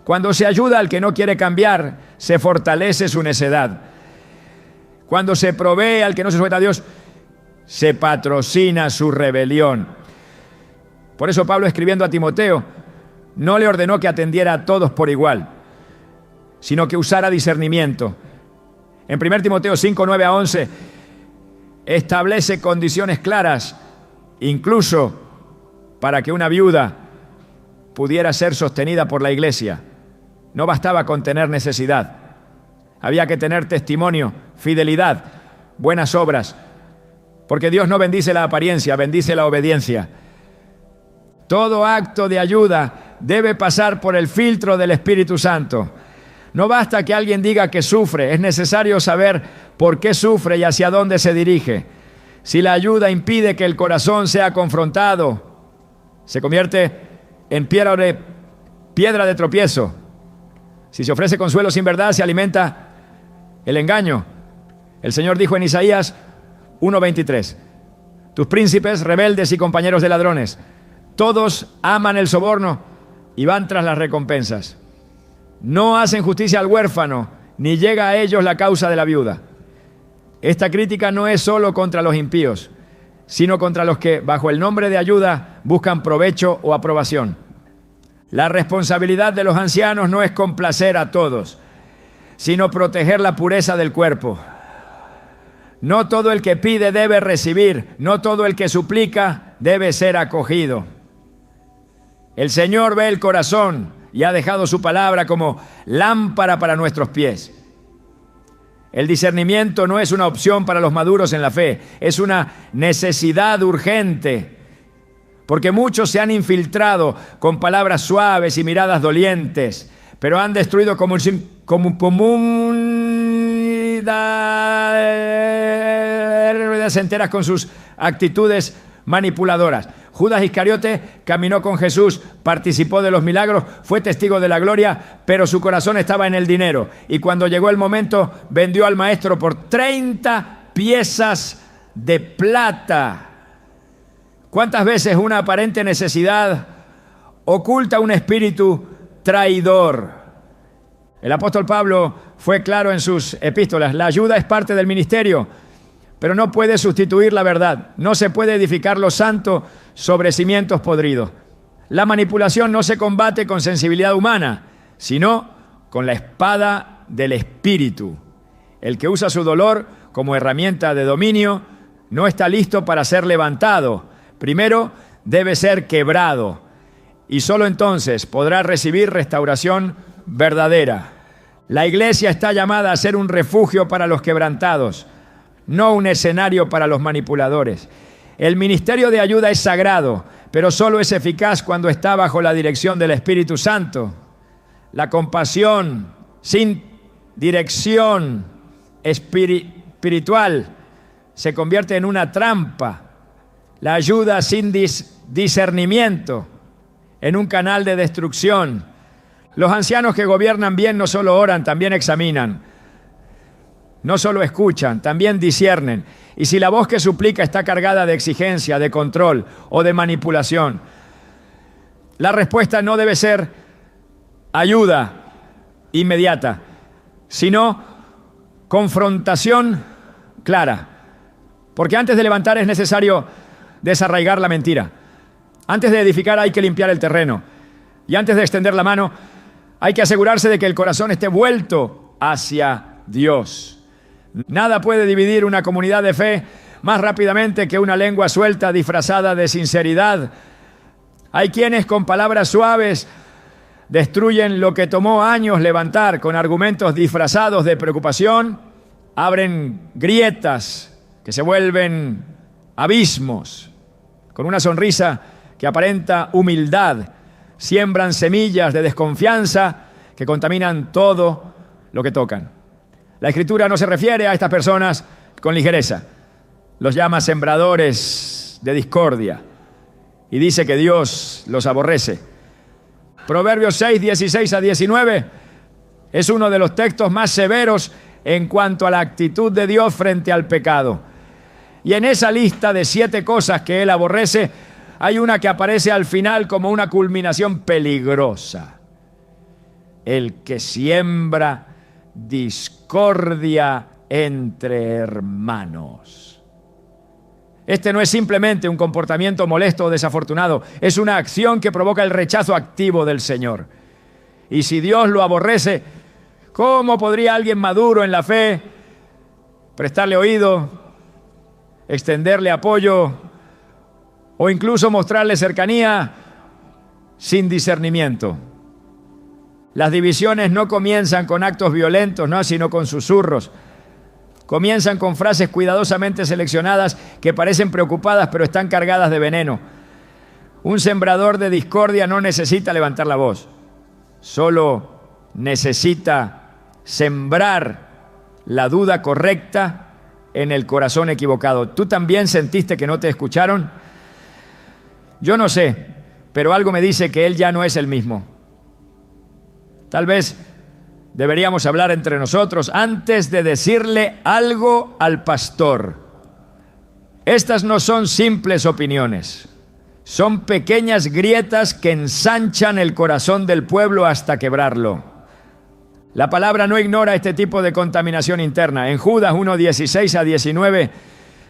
Cuando se ayuda al que no quiere cambiar, se fortalece su necedad. Cuando se provee al que no se sujeta a Dios, se patrocina su rebelión. Por eso Pablo, escribiendo a Timoteo, no le ordenó que atendiera a todos por igual, sino que usara discernimiento. En 1 Timoteo 5, 9 a 11, establece condiciones claras, incluso para que una viuda pudiera ser sostenida por la iglesia. No bastaba con tener necesidad. Había que tener testimonio, fidelidad, buenas obras, porque Dios no bendice la apariencia, bendice la obediencia. Todo acto de ayuda debe pasar por el filtro del Espíritu Santo. No basta que alguien diga que sufre, es necesario saber por qué sufre y hacia dónde se dirige. Si la ayuda impide que el corazón sea confrontado, se convierte en piedra de tropiezo. Si se ofrece consuelo sin verdad, se alimenta el engaño. El Señor dijo en Isaías 1:23, tus príncipes rebeldes y compañeros de ladrones, todos aman el soborno y van tras las recompensas. No hacen justicia al huérfano, ni llega a ellos la causa de la viuda. Esta crítica no es solo contra los impíos, sino contra los que, bajo el nombre de ayuda, buscan provecho o aprobación. La responsabilidad de los ancianos no es complacer a todos, sino proteger la pureza del cuerpo. No todo el que pide debe recibir, no todo el que suplica debe ser acogido. El Señor ve el corazón y ha dejado su palabra como lámpara para nuestros pies. El discernimiento no es una opción para los maduros en la fe, es una necesidad urgente, porque muchos se han infiltrado con palabras suaves y miradas dolientes, pero han destruido comunidades enteras con sus actitudes manipuladoras. Judas Iscariote caminó con Jesús, participó de los milagros, fue testigo de la gloria, pero su corazón estaba en el dinero. Y cuando llegó el momento, vendió al maestro por 30 piezas de plata. ¿Cuántas veces una aparente necesidad oculta un espíritu traidor? El apóstol Pablo fue claro en sus epístolas. La ayuda es parte del ministerio, pero no puede sustituir la verdad. No se puede edificar lo santo sobre cimientos podridos. La manipulación no se combate con sensibilidad humana, sino con la espada del Espíritu. El que usa su dolor como herramienta de dominio no está listo para ser levantado. Primero debe ser quebrado y solo entonces podrá recibir restauración verdadera. La iglesia está llamada a ser un refugio para los quebrantados, no un escenario para los manipuladores. El ministerio de ayuda es sagrado, pero solo es eficaz cuando está bajo la dirección del Espíritu Santo. La compasión sin dirección espiritual se convierte en una trampa. La ayuda sin discernimiento en un canal de destrucción. Los ancianos que gobiernan bien no solo oran, también examinan. No solo escuchan, también disciernen. Y si la voz que suplica está cargada de exigencia, de control o de manipulación, la respuesta no debe ser ayuda inmediata, sino confrontación clara. Porque antes de levantar es necesario desarraigar la mentira. Antes de edificar hay que limpiar el terreno. Y antes de extender la mano hay que asegurarse de que el corazón esté vuelto hacia Dios. Nada puede dividir una comunidad de fe más rápidamente que una lengua suelta disfrazada de sinceridad. Hay quienes con palabras suaves destruyen lo que tomó años levantar con argumentos disfrazados de preocupación, abren grietas que se vuelven abismos. Con una sonrisa que aparenta humildad, siembran semillas de desconfianza que contaminan todo lo que tocan. La Escritura no se refiere a estas personas con ligereza. Los llama sembradores de discordia y dice que Dios los aborrece. Proverbios 6, 16 a 19 es uno de los textos más severos en cuanto a la actitud de Dios frente al pecado. Y en esa lista de 7 cosas que Él aborrece, hay una que aparece al final como una culminación peligrosa. El que siembra discordia entre hermanos. Este no es simplemente un comportamiento molesto o desafortunado, es una acción que provoca el rechazo activo del Señor. Y si Dios lo aborrece, ¿cómo podría alguien maduro en la fe prestarle oído, extenderle apoyo o incluso mostrarle cercanía sin discernimiento? Las divisiones no comienzan con actos violentos, no, sino con susurros. Comienzan con frases cuidadosamente seleccionadas que parecen preocupadas pero están cargadas de veneno. Un sembrador de discordia no necesita levantar la voz, solo necesita sembrar la duda correcta en el corazón equivocado. ¿Tú también sentiste que no te escucharon? Yo no sé, pero algo me dice que él ya no es el mismo. Tal vez deberíamos hablar entre nosotros antes de decirle algo al pastor. Estas no son simples opiniones, son pequeñas grietas que ensanchan el corazón del pueblo hasta quebrarlo. La palabra no ignora este tipo de contaminación interna. En Judas 1, 16 a 19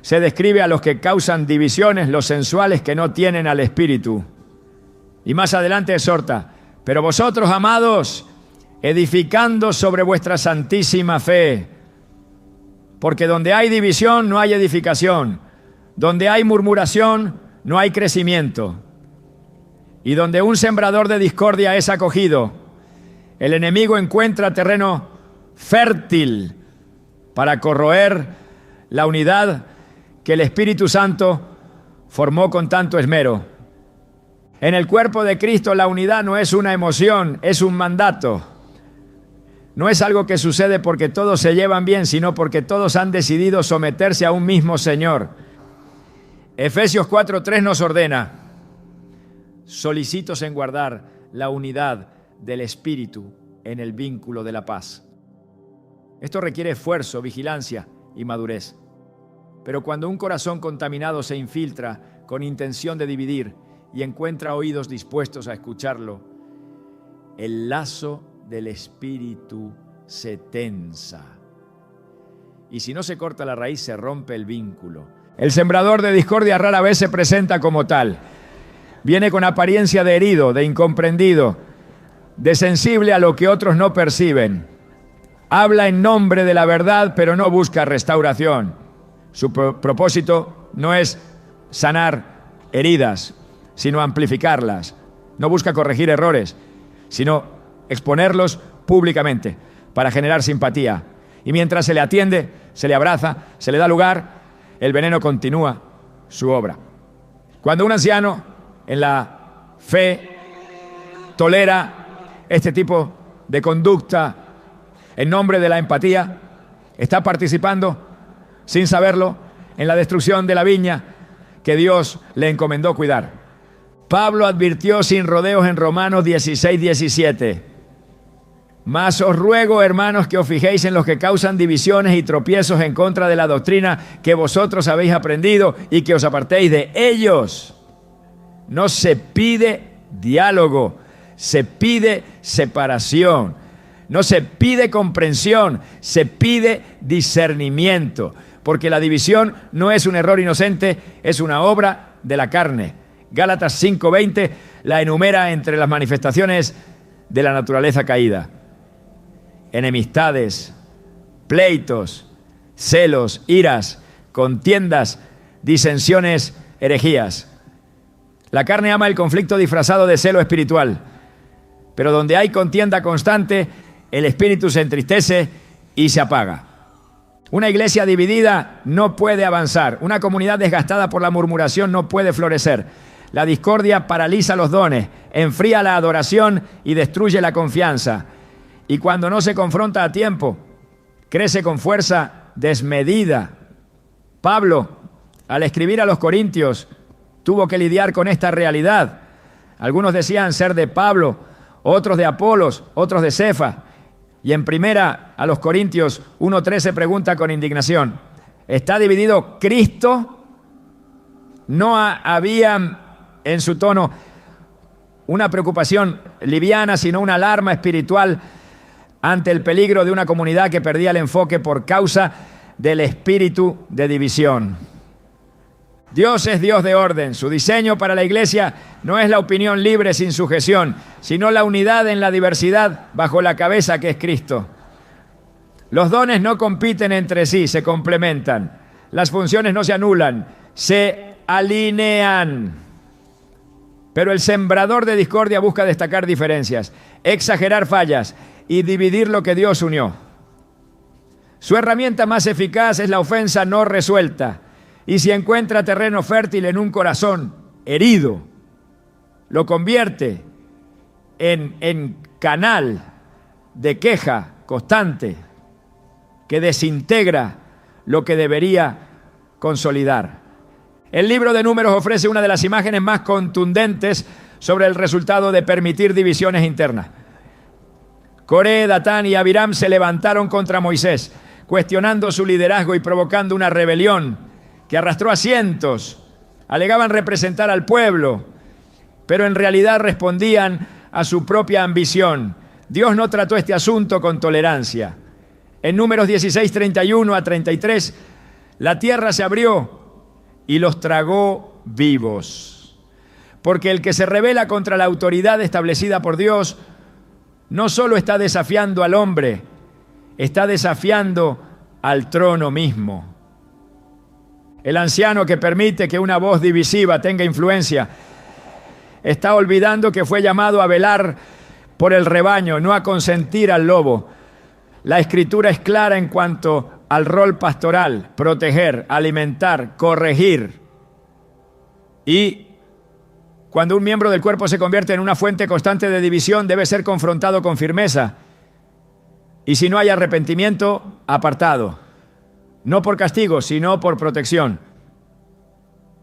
se describe a los que causan divisiones, los sensuales que no tienen al Espíritu. Y más adelante exhorta: pero vosotros, amados, edificando sobre vuestra santísima fe, porque donde hay división no hay edificación, donde hay murmuración no hay crecimiento, y donde un sembrador de discordia es acogido, el enemigo encuentra terreno fértil para corroer la unidad que el Espíritu Santo formó con tanto esmero. En el cuerpo de Cristo la unidad no es una emoción, es un mandato. No es algo que sucede porque todos se llevan bien, sino porque todos han decidido someterse a un mismo Señor. Efesios 4:3 nos ordena: solicitos en guardar la unidad del Espíritu en el vínculo de la paz. Esto requiere esfuerzo, vigilancia y madurez. Pero cuando un corazón contaminado se infiltra con intención de dividir y encuentra oídos dispuestos a escucharlo, el lazo del Espíritu se tensa. Y si no se corta la raíz, se rompe el vínculo. El sembrador de discordia rara vez se presenta como tal. Viene con apariencia de herido, de incomprendido, de sensible a lo que otros no perciben. Habla en nombre de la verdad, pero no busca restauración. Su propósito no es sanar heridas, sino amplificarlas. No busca corregir errores, sino exponerlos públicamente para generar simpatía. Y mientras se le atiende, se le abraza, se le da lugar, el veneno continúa su obra. Cuando un anciano en la fe tolera este tipo de conducta en nombre de la empatía, está participando, sin saberlo, en la destrucción de la viña que Dios le encomendó cuidar. Pablo advirtió sin rodeos en Romanos 16, 17: Mas os ruego, hermanos, que os fijéis en los que causan divisiones y tropiezos en contra de la doctrina que vosotros habéis aprendido y que os apartéis de ellos. No se pide diálogo, se pide separación. No se pide comprensión, se pide discernimiento. Porque la división no es un error inocente, es una obra de la carne. Gálatas 5:20 la enumera entre las manifestaciones de la naturaleza caída. Enemistades, pleitos, celos, iras, contiendas, disensiones, herejías. La carne ama el conflicto disfrazado de celo espiritual, pero donde hay contienda constante, el espíritu se entristece y se apaga. Una iglesia dividida no puede avanzar. Una comunidad desgastada por la murmuración no puede florecer. La discordia paraliza los dones, enfría la adoración y destruye la confianza. Y cuando no se confronta a tiempo, crece con fuerza desmedida. Pablo, al escribir a los Corintios, tuvo que lidiar con esta realidad. Algunos decían ser de Pablo, otros de Apolos, otros de Cefas. Y en primera a los Corintios 1:13 pregunta con indignación: ¿está dividido Cristo? No había en su tono una preocupación liviana, sino una alarma espiritual ante el peligro de una comunidad que perdía el enfoque por causa del espíritu de división. Dios es Dios de orden. Su diseño para la iglesia no es la opinión libre sin sujeción, sino la unidad en la diversidad bajo la cabeza que es Cristo. Los dones no compiten entre sí, se complementan. Las funciones no se anulan, se alinean. Pero el sembrador de discordia busca destacar diferencias, exagerar fallas y dividir lo que Dios unió. Su herramienta más eficaz es la ofensa no resuelta. Y si encuentra terreno fértil en un corazón herido, lo convierte en canal de queja constante que desintegra lo que debería consolidar. El libro de Números ofrece una de las imágenes más contundentes sobre el resultado de permitir divisiones internas. Coré, Datán y Abiram se levantaron contra Moisés, cuestionando su liderazgo y provocando una rebelión que arrastró a cientos. Alegaban representar al pueblo, pero en realidad respondían a su propia ambición. Dios no trató este asunto con tolerancia. En Números 16:31 a 33, la tierra se abrió y los tragó vivos. Porque el que se rebela contra la autoridad establecida por Dios no solo está desafiando al hombre, está desafiando al trono mismo. El anciano que permite que una voz divisiva tenga influencia está olvidando que fue llamado a velar por el rebaño, no a consentir al lobo. La Escritura es clara en cuanto al rol pastoral: proteger, alimentar, corregir. Y cuando un miembro del cuerpo se convierte en una fuente constante de división, debe ser confrontado con firmeza. Y si no hay arrepentimiento, apartado. No por castigo, sino por protección.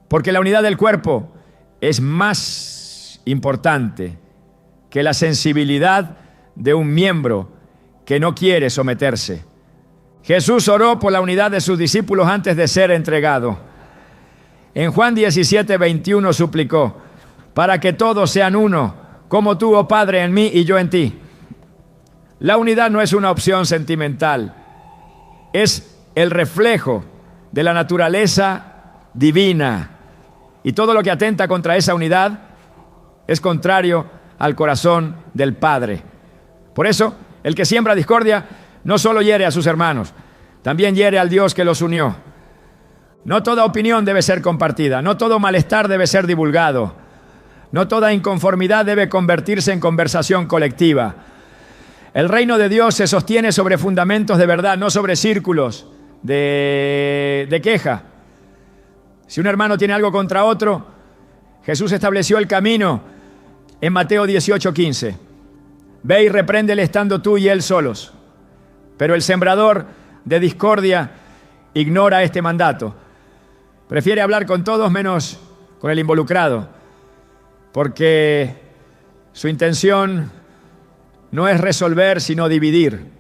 Porque la unidad del cuerpo es más importante que la sensibilidad de un miembro que no quiere someterse. Jesús oró por la unidad de sus discípulos antes de ser entregado. En Juan 17:21 suplicó: para que todos sean uno, como tú, oh Padre, en mí y yo en ti. La unidad no es una opción sentimental, es el reflejo de la naturaleza divina. Y todo lo que atenta contra esa unidad es contrario al corazón del Padre. Por eso, el que siembra discordia no solo hiere a sus hermanos, también hiere al Dios que los unió. No toda opinión debe ser compartida, no todo malestar debe ser divulgado, no toda inconformidad debe convertirse en conversación colectiva. El reino de Dios se sostiene sobre fundamentos de verdad, no sobre círculos de queja. Si un hermano tiene algo contra otro, Jesús estableció el camino en Mateo 18:15. Ve y repréndele estando tú y él solos. Pero el sembrador de discordia ignora este mandato. Prefiere hablar con todos menos con el involucrado, porque su intención no es resolver, sino dividir.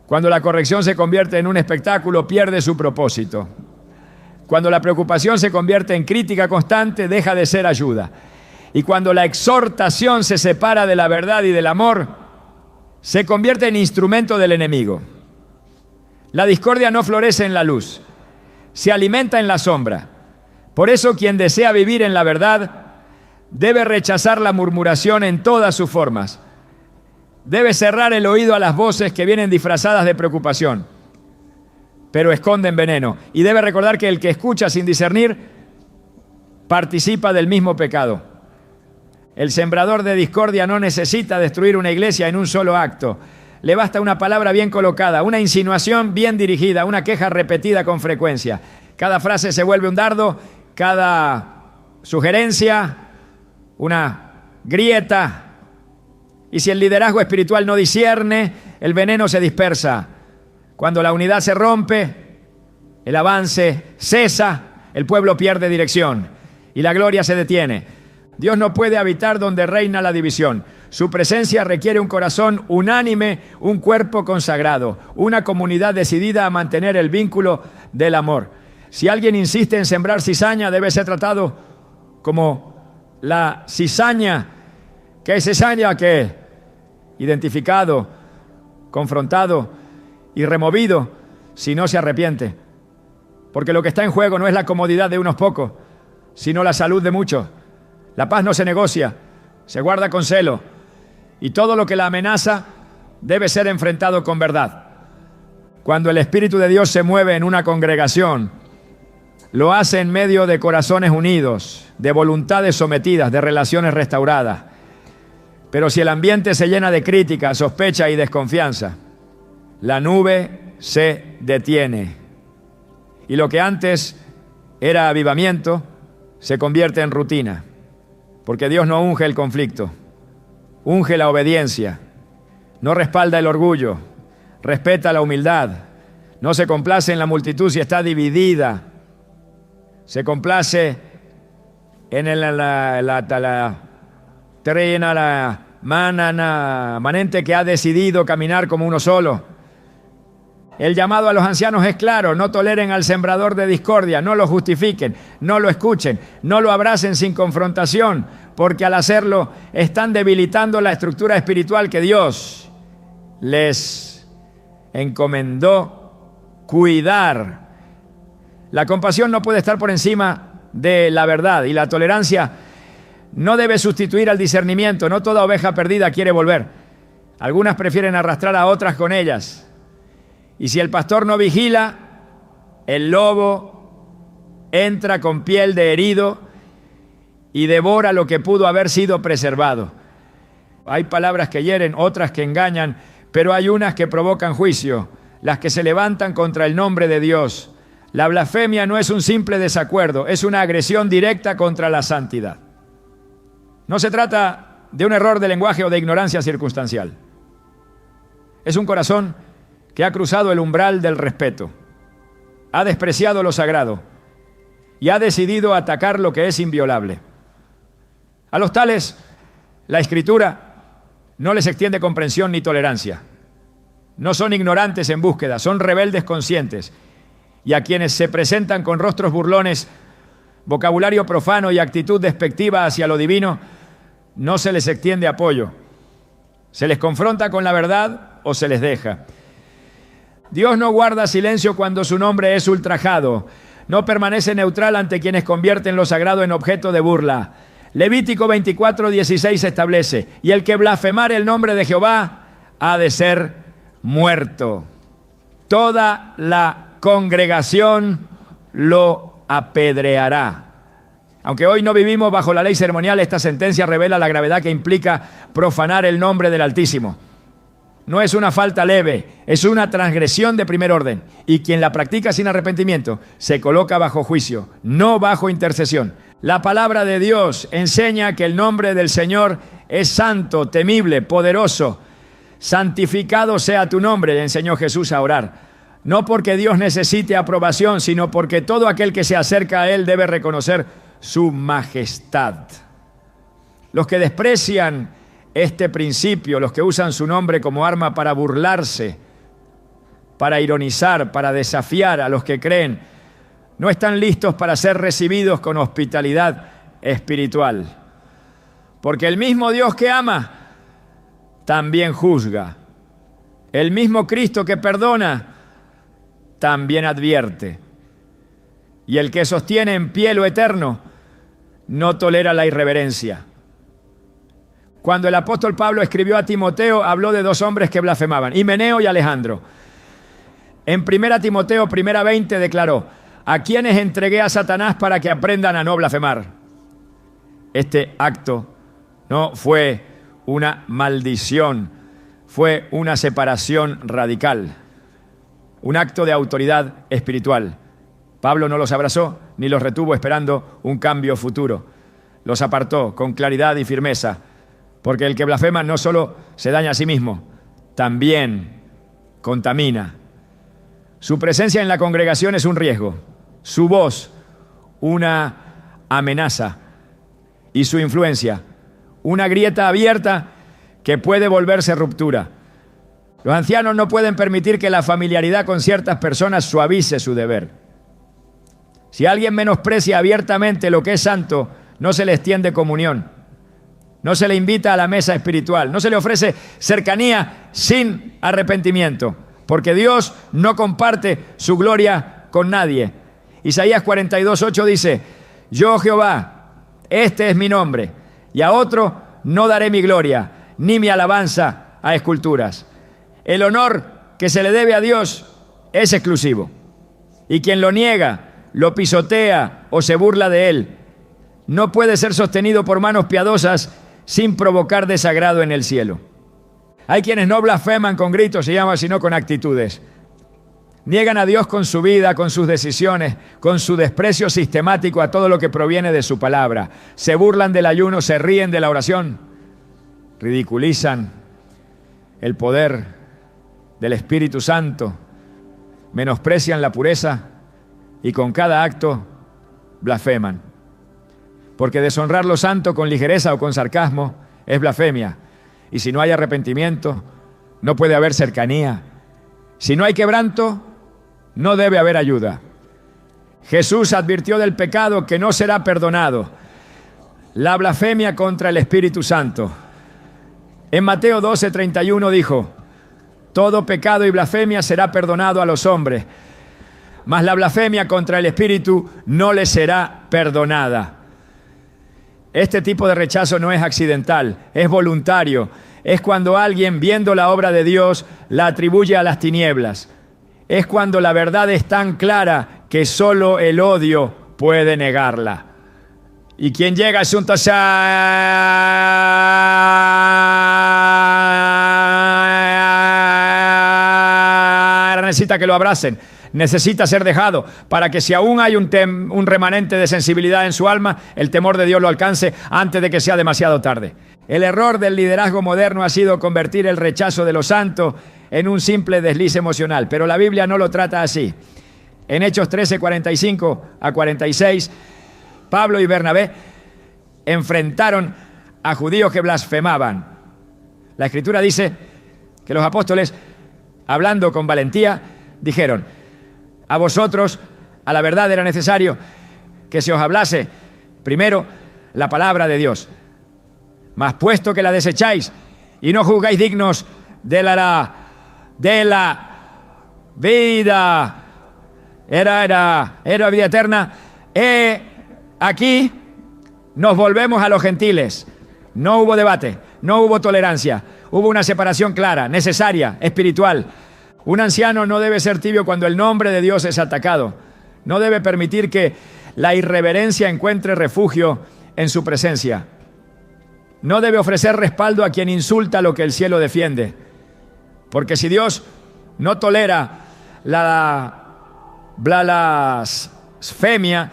Cuando la corrección se convierte en un espectáculo, pierde su propósito. Cuando la preocupación se convierte en crítica constante, deja de ser ayuda. Y cuando la exhortación se separa de la verdad y del amor, se convierte en instrumento del enemigo. La discordia no florece en la luz, se alimenta en la sombra. Por eso quien desea vivir en la verdad debe rechazar la murmuración en todas sus formas. Debe cerrar el oído a las voces que vienen disfrazadas de preocupación, pero esconden veneno. Y debe recordar que el que escucha sin discernir participa del mismo pecado. El sembrador de discordia no necesita destruir una iglesia en un solo acto. Le basta una palabra bien colocada, una insinuación bien dirigida, una queja repetida con frecuencia. Cada frase se vuelve un dardo, cada sugerencia una grieta. Y si el liderazgo espiritual no discierne, el veneno se dispersa. Cuando la unidad se rompe, el avance cesa, el pueblo pierde dirección y la gloria se detiene. Dios no puede habitar donde reina la división. Su presencia requiere un corazón unánime, un cuerpo consagrado, una comunidad decidida a mantener el vínculo del amor. Si alguien insiste en sembrar cizaña, debe ser tratado como la cizaña. ¿Qué es cizaña? ¿Qué? Identificado, confrontado y removido si no se arrepiente. Porque lo que está en juego no es la comodidad de unos pocos, sino la salud de muchos. La paz no se negocia, se guarda con celo. Y todo lo que la amenaza debe ser enfrentado con verdad. Cuando el Espíritu de Dios se mueve en una congregación, lo hace en medio de corazones unidos, de voluntades sometidas, de relaciones restauradas. Pero si el ambiente se llena de crítica, sospecha y desconfianza, la nube se detiene. Y lo que antes era avivamiento se convierte en rutina. Porque Dios no unge el conflicto, unge la obediencia, no respalda el orgullo, respeta la humildad, no se complace en la multitud si está dividida, se complace en la manente que ha decidido caminar como uno solo. El llamado a los ancianos es claro: no toleren al sembrador de discordia, no lo justifiquen, no lo escuchen, no lo abracen sin confrontación, porque al hacerlo están debilitando la estructura espiritual que Dios les encomendó cuidar. La compasión no puede estar por encima de la verdad, y la tolerancia no debe sustituir al discernimiento. No toda oveja perdida quiere volver. Algunas prefieren arrastrar a otras con ellas. Y si el pastor no vigila, el lobo entra con piel de herido y devora lo que pudo haber sido preservado. Hay palabras que hieren, otras que engañan, pero hay unas que provocan juicio, las que se levantan contra el nombre de Dios. La blasfemia no es un simple desacuerdo, es una agresión directa contra la santidad. No se trata de un error de lenguaje o de ignorancia circunstancial. Es un corazón que ha cruzado el umbral del respeto, ha despreciado lo sagrado y ha decidido atacar lo que es inviolable. A los tales, la Escritura no les extiende comprensión ni tolerancia. No son ignorantes en búsqueda, son rebeldes conscientes. Y a quienes se presentan con rostros burlones, vocabulario profano y actitud despectiva hacia lo divino, no se les extiende apoyo. Se les confronta con la verdad o se les deja. Dios no guarda silencio cuando su nombre es ultrajado. No permanece neutral ante quienes convierten lo sagrado en objeto de burla. Levítico 24:16 establece: y el que blasfemare el nombre de Jehová ha de ser muerto. Toda la congregación lo apedreará. Aunque hoy no vivimos bajo la ley ceremonial, esta sentencia revela la gravedad que implica profanar el nombre del Altísimo. No es una falta leve, es una transgresión de primer orden. Y quien la practica sin arrepentimiento se coloca bajo juicio, no bajo intercesión. La palabra de Dios enseña que el nombre del Señor es santo, temible, poderoso. Santificado sea tu nombre, le enseñó Jesús a orar. No porque Dios necesite aprobación, sino porque todo aquel que se acerca a Él debe reconocer su majestad. Los que desprecian este principio, los que usan su nombre como arma para burlarse, para ironizar, para desafiar a los que creen, no están listos para ser recibidos con hospitalidad espiritual. Porque el mismo Dios que ama, también juzga. El mismo Cristo que perdona, también advierte. Y el que sostiene en pie lo eterno, no tolera la irreverencia. Cuando el apóstol Pablo escribió a Timoteo, habló de dos hombres que blasfemaban, Himeneo y Alejandro. En 1 Timoteo 1:20 declaró: a quienes entregué a Satanás para que aprendan a no blasfemar. Este acto no fue una maldición, fue una separación radical, un acto de autoridad espiritual. Pablo no los abrazó ni los retuvo esperando un cambio futuro. Los apartó con claridad y firmeza, porque el que blasfema no solo se daña a sí mismo, también contamina. Su presencia en la congregación es un riesgo, su voz una amenaza y su influencia una grieta abierta que puede volverse ruptura. Los ancianos no pueden permitir que la familiaridad con ciertas personas suavice su deber. Si alguien menosprecia abiertamente lo que es santo, no se le extiende comunión, no se le invita a la mesa espiritual, no se le ofrece cercanía sin arrepentimiento, porque Dios no comparte su gloria con nadie. Isaías 42:8 dice: yo Jehová, este es mi nombre, y a otro no daré mi gloria, ni mi alabanza a esculturas. El honor que se le debe a Dios es exclusivo, y quien lo niega, lo pisotea o se burla de él, no puede ser sostenido por manos piadosas sin provocar desagrado en el cielo. Hay quienes no blasfeman con gritos, sino con actitudes. Niegan a Dios con su vida, con sus decisiones, con su desprecio sistemático a todo lo que proviene de su palabra. Se burlan del ayuno, se ríen de la oración, ridiculizan el poder del Espíritu Santo, menosprecian la pureza y con cada acto blasfeman. Porque deshonrar lo santo con ligereza o con sarcasmo es blasfemia. Y si no hay arrepentimiento, no puede haber cercanía. Si no hay quebranto, no debe haber ayuda. Jesús advirtió del pecado que no será perdonado: la blasfemia contra el Espíritu Santo. En Mateo 12:31 dijo: todo pecado y blasfemia será perdonado a los hombres, mas la blasfemia contra el Espíritu no le será perdonada. Este tipo de rechazo no es accidental, es voluntario. Es cuando alguien, viendo la obra de Dios, la atribuye a las tinieblas. Es cuando la verdad es tan clara que solo el odio puede negarla. Y quien llega a asunto necesita que lo abracen, necesita ser dejado para que si aún hay un remanente de sensibilidad en su alma, el temor de Dios lo alcance antes de que sea demasiado tarde. El error del liderazgo moderno ha sido convertir el rechazo de lo santo en un simple desliz emocional, pero la Biblia no lo trata así. En Hechos 13:45-46, Pablo y Bernabé enfrentaron a judíos que blasfemaban. La Escritura dice que los apóstoles, hablando con valentía, dijeron: a vosotros, a la verdad era necesario que se os hablase primero la palabra de Dios. Mas puesto que la desecháis y no juzgáis dignos de la vida, era vida eterna, aquí nos volvemos a los gentiles. No hubo debate, no hubo tolerancia, hubo una separación clara, necesaria, espiritual. Un anciano no debe ser tibio cuando el nombre de Dios es atacado. No debe permitir que la irreverencia encuentre refugio en su presencia. No debe ofrecer respaldo a quien insulta lo que el cielo defiende. Porque si Dios no tolera la blasfemia,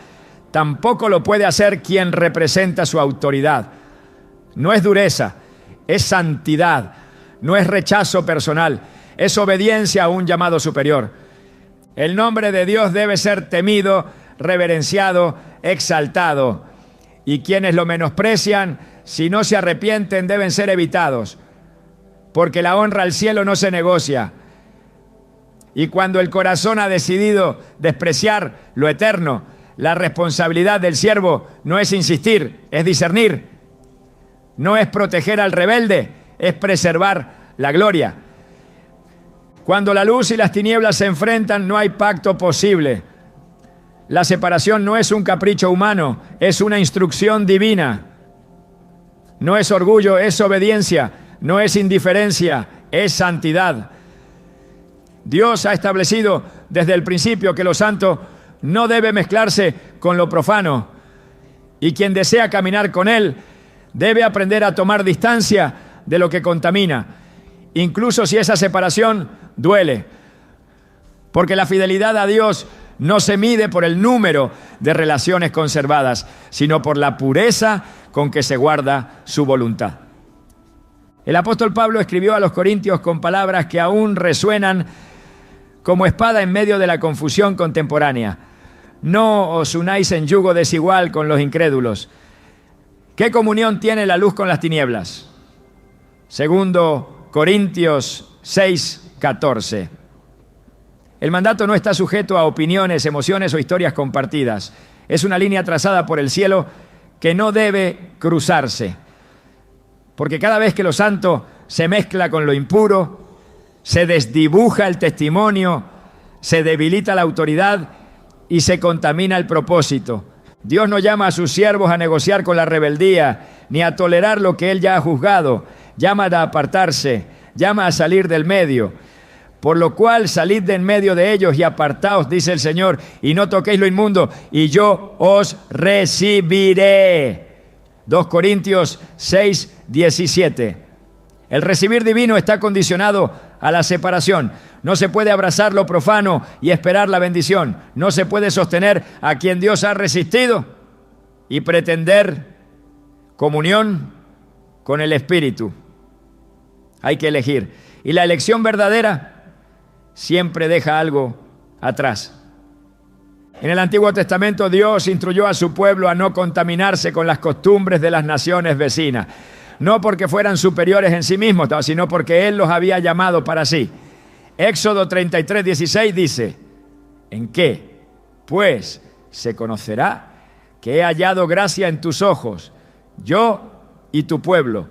tampoco lo puede hacer quien representa su autoridad. No es dureza, es santidad, no es rechazo personal, es obediencia a un llamado superior. El nombre de Dios debe ser temido, reverenciado, exaltado. Y quienes lo menosprecian si no se arrepienten, deben ser evitados, porque la honra al cielo no se negocia. Y cuando el corazón ha decidido despreciar lo eterno, la responsabilidad del siervo no es insistir, es discernir. No es proteger al rebelde, es preservar la gloria. Cuando la luz y las tinieblas se enfrentan, no hay pacto posible. La separación no es un capricho humano, es una instrucción divina. No es orgullo, es obediencia. No es indiferencia, es santidad. Dios ha establecido desde el principio que lo santo no debe mezclarse con lo profano. Y quien desea caminar con Él debe aprender a tomar distancia de lo que contamina, incluso si esa separación duele. Porque la fidelidad a Dios no se mide por el número de relaciones conservadas, sino por la pureza con que se guarda su voluntad. El apóstol Pablo escribió a los Corintios con palabras que aún resuenan como espada en medio de la confusión contemporánea. No os unáis en yugo desigual con los incrédulos. ¿Qué comunión tiene la luz con las tinieblas? Segundo Corintios 6:14. El mandato no está sujeto a opiniones, emociones o historias compartidas. Es una línea trazada por el cielo que no debe cruzarse. Porque cada vez que lo santo se mezcla con lo impuro, se desdibuja el testimonio, se debilita la autoridad y se contamina el propósito. Dios no llama a sus siervos a negociar con la rebeldía, ni a tolerar lo que Él ya ha juzgado. Llama a apartarse, llama a salir del medio. Por lo cual salid de en medio de ellos y apartaos, dice el Señor, y no toquéis lo inmundo, y yo os recibiré. 2 Corintios 6:17. El recibir divino está condicionado a la separación. No se puede abrazar lo profano y esperar la bendición. No se puede sostener a quien Dios ha resistido y pretender comunión con el Espíritu. Hay que elegir. Y la elección verdadera siempre deja algo atrás. En el Antiguo Testamento Dios instruyó a su pueblo a no contaminarse con las costumbres de las naciones vecinas. No porque fueran superiores en sí mismos, sino porque Él los había llamado para sí. Éxodo 33:16 dice: ¿en qué, pues, se conocerá que he hallado gracia en tus ojos, yo y tu pueblo,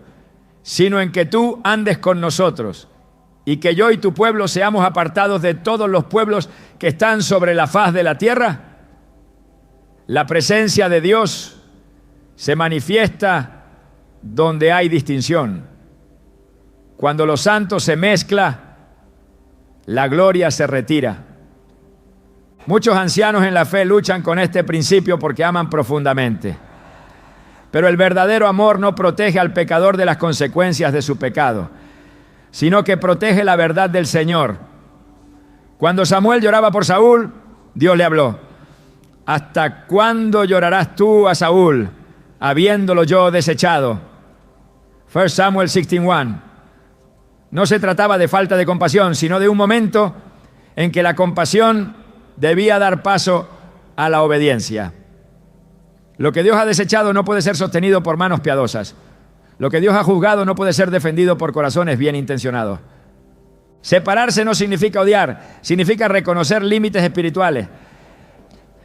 sino en que tú andes con nosotros, y que yo y tu pueblo seamos apartados de todos los pueblos que están sobre la faz de la tierra? La presencia de Dios se manifiesta donde hay distinción. Cuando lo santo se mezcla, la gloria se retira. Muchos ancianos en la fe luchan con este principio porque aman profundamente. Pero el verdadero amor no protege al pecador de las consecuencias de su pecado, sino que protege la verdad del Señor. Cuando Samuel lloraba por Saúl, Dios le habló: ¿hasta cuándo llorarás tú a Saúl, habiéndolo yo desechado? 1 Samuel 16:1. No se trataba de falta de compasión, sino de un momento en que la compasión debía dar paso a la obediencia. Lo que Dios ha desechado no puede ser sostenido por manos piadosas. Lo que Dios ha juzgado no puede ser defendido por corazones bien intencionados. Separarse no significa odiar, significa reconocer límites espirituales.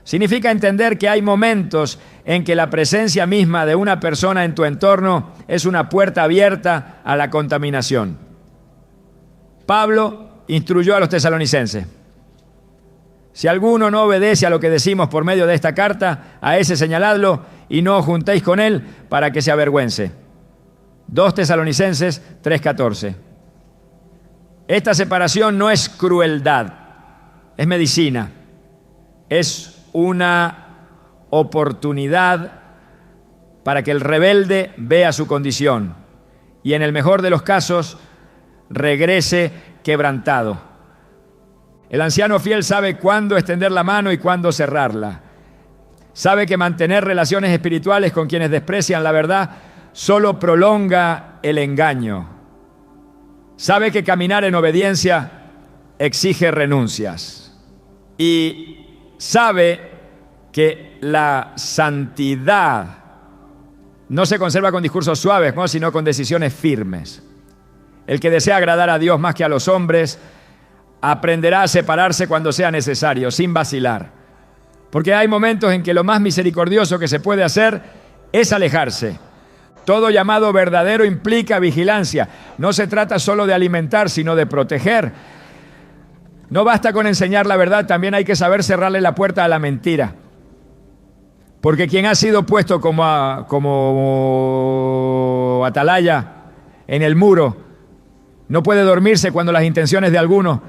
Significa entender que hay momentos en que la presencia misma de una persona en tu entorno es una puerta abierta a la contaminación. Pablo instruyó a los tesalonicenses: si alguno no obedece a lo que decimos por medio de esta carta, a ese señaladlo y no os juntéis con él para que se avergüence. 2 Tesalonicenses 3:14. Esta separación no es crueldad, es medicina, es una oportunidad para que el rebelde vea su condición y en el mejor de los casos regrese quebrantado. El anciano fiel sabe cuándo extender la mano y cuándo cerrarla. Sabe que mantener relaciones espirituales con quienes desprecian la verdad solo prolonga el engaño. Sabe que caminar en obediencia exige renuncias. Y sabe que la santidad no se conserva con discursos suaves, ¿no?, sino con decisiones firmes. El que desea agradar a Dios más que a los hombres, aprenderá a separarse cuando sea necesario, sin vacilar. Porque hay momentos en que lo más misericordioso que se puede hacer es alejarse. Todo llamado verdadero implica vigilancia. No se trata solo de alimentar, sino de proteger. No basta con enseñar la verdad, también hay que saber cerrarle la puerta a la mentira. Porque quien ha sido puesto como atalaya en el muro no puede dormirse cuando las intenciones de algunos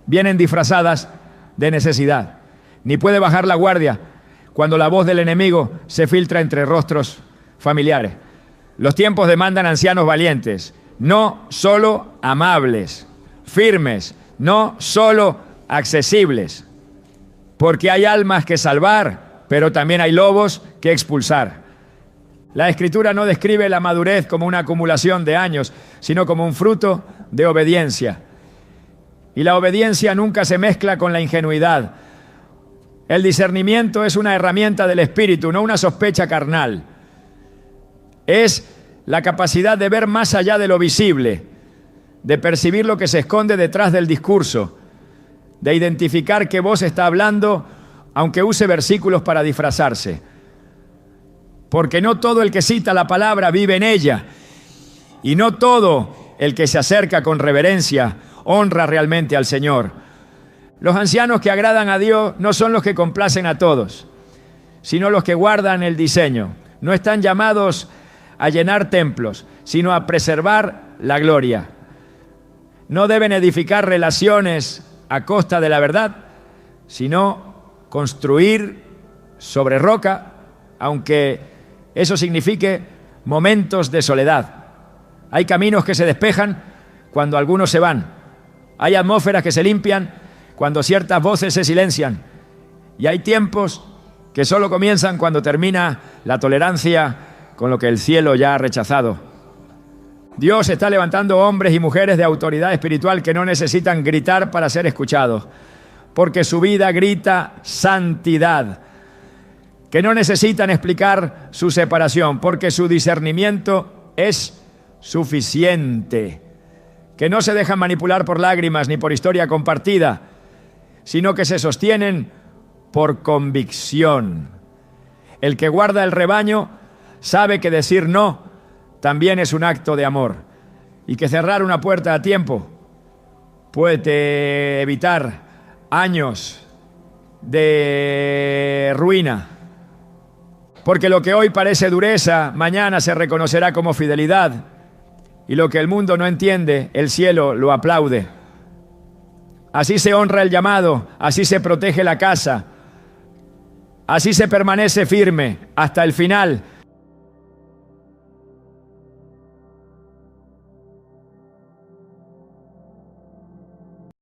vienen disfrazadas de necesidad. Ni puede bajar la guardia cuando la voz del enemigo se filtra entre rostros familiares. Los tiempos demandan ancianos valientes, no solo amables, firmes, no solo accesibles. Porque hay almas que salvar, pero también hay lobos que expulsar. La Escritura no describe la madurez como una acumulación de años, sino como un fruto de obediencia. Y la obediencia nunca se mezcla con la ingenuidad. El discernimiento es una herramienta del Espíritu, no una sospecha carnal. Es la capacidad de ver más allá de lo visible, de percibir lo que se esconde detrás del discurso, de identificar qué voz está hablando, aunque use versículos para disfrazarse. Porque no todo el que cita la palabra vive en ella, y no todo el que se acerca con reverencia honra realmente al Señor. Los ancianos que agradan a Dios no son los que complacen a todos, sino los que guardan el diseño. No están llamados a llenar templos, sino a preservar la gloria. No deben edificar relaciones a costa de la verdad, sino construir sobre roca, aunque eso signifique momentos de soledad. Hay caminos que se despejan cuando algunos se van. Hay atmósferas que se limpian cuando ciertas voces se silencian. Y hay tiempos que solo comienzan cuando termina la tolerancia con lo que el cielo ya ha rechazado. Dios está levantando hombres y mujeres de autoridad espiritual que no necesitan gritar para ser escuchados, porque su vida grita santidad. Que no necesitan explicar su separación, porque su discernimiento es suficiente. Que no se dejan manipular por lágrimas ni por historia compartida, sino que se sostienen por convicción. El que guarda el rebaño sabe que decir no también es un acto de amor, y que cerrar una puerta a tiempo puede evitar años de ruina. Porque lo que hoy parece dureza, mañana se reconocerá como fidelidad. Y lo que el mundo no entiende, el cielo lo aplaude. Así se honra el llamado, así se protege la casa, así se permanece firme hasta el final,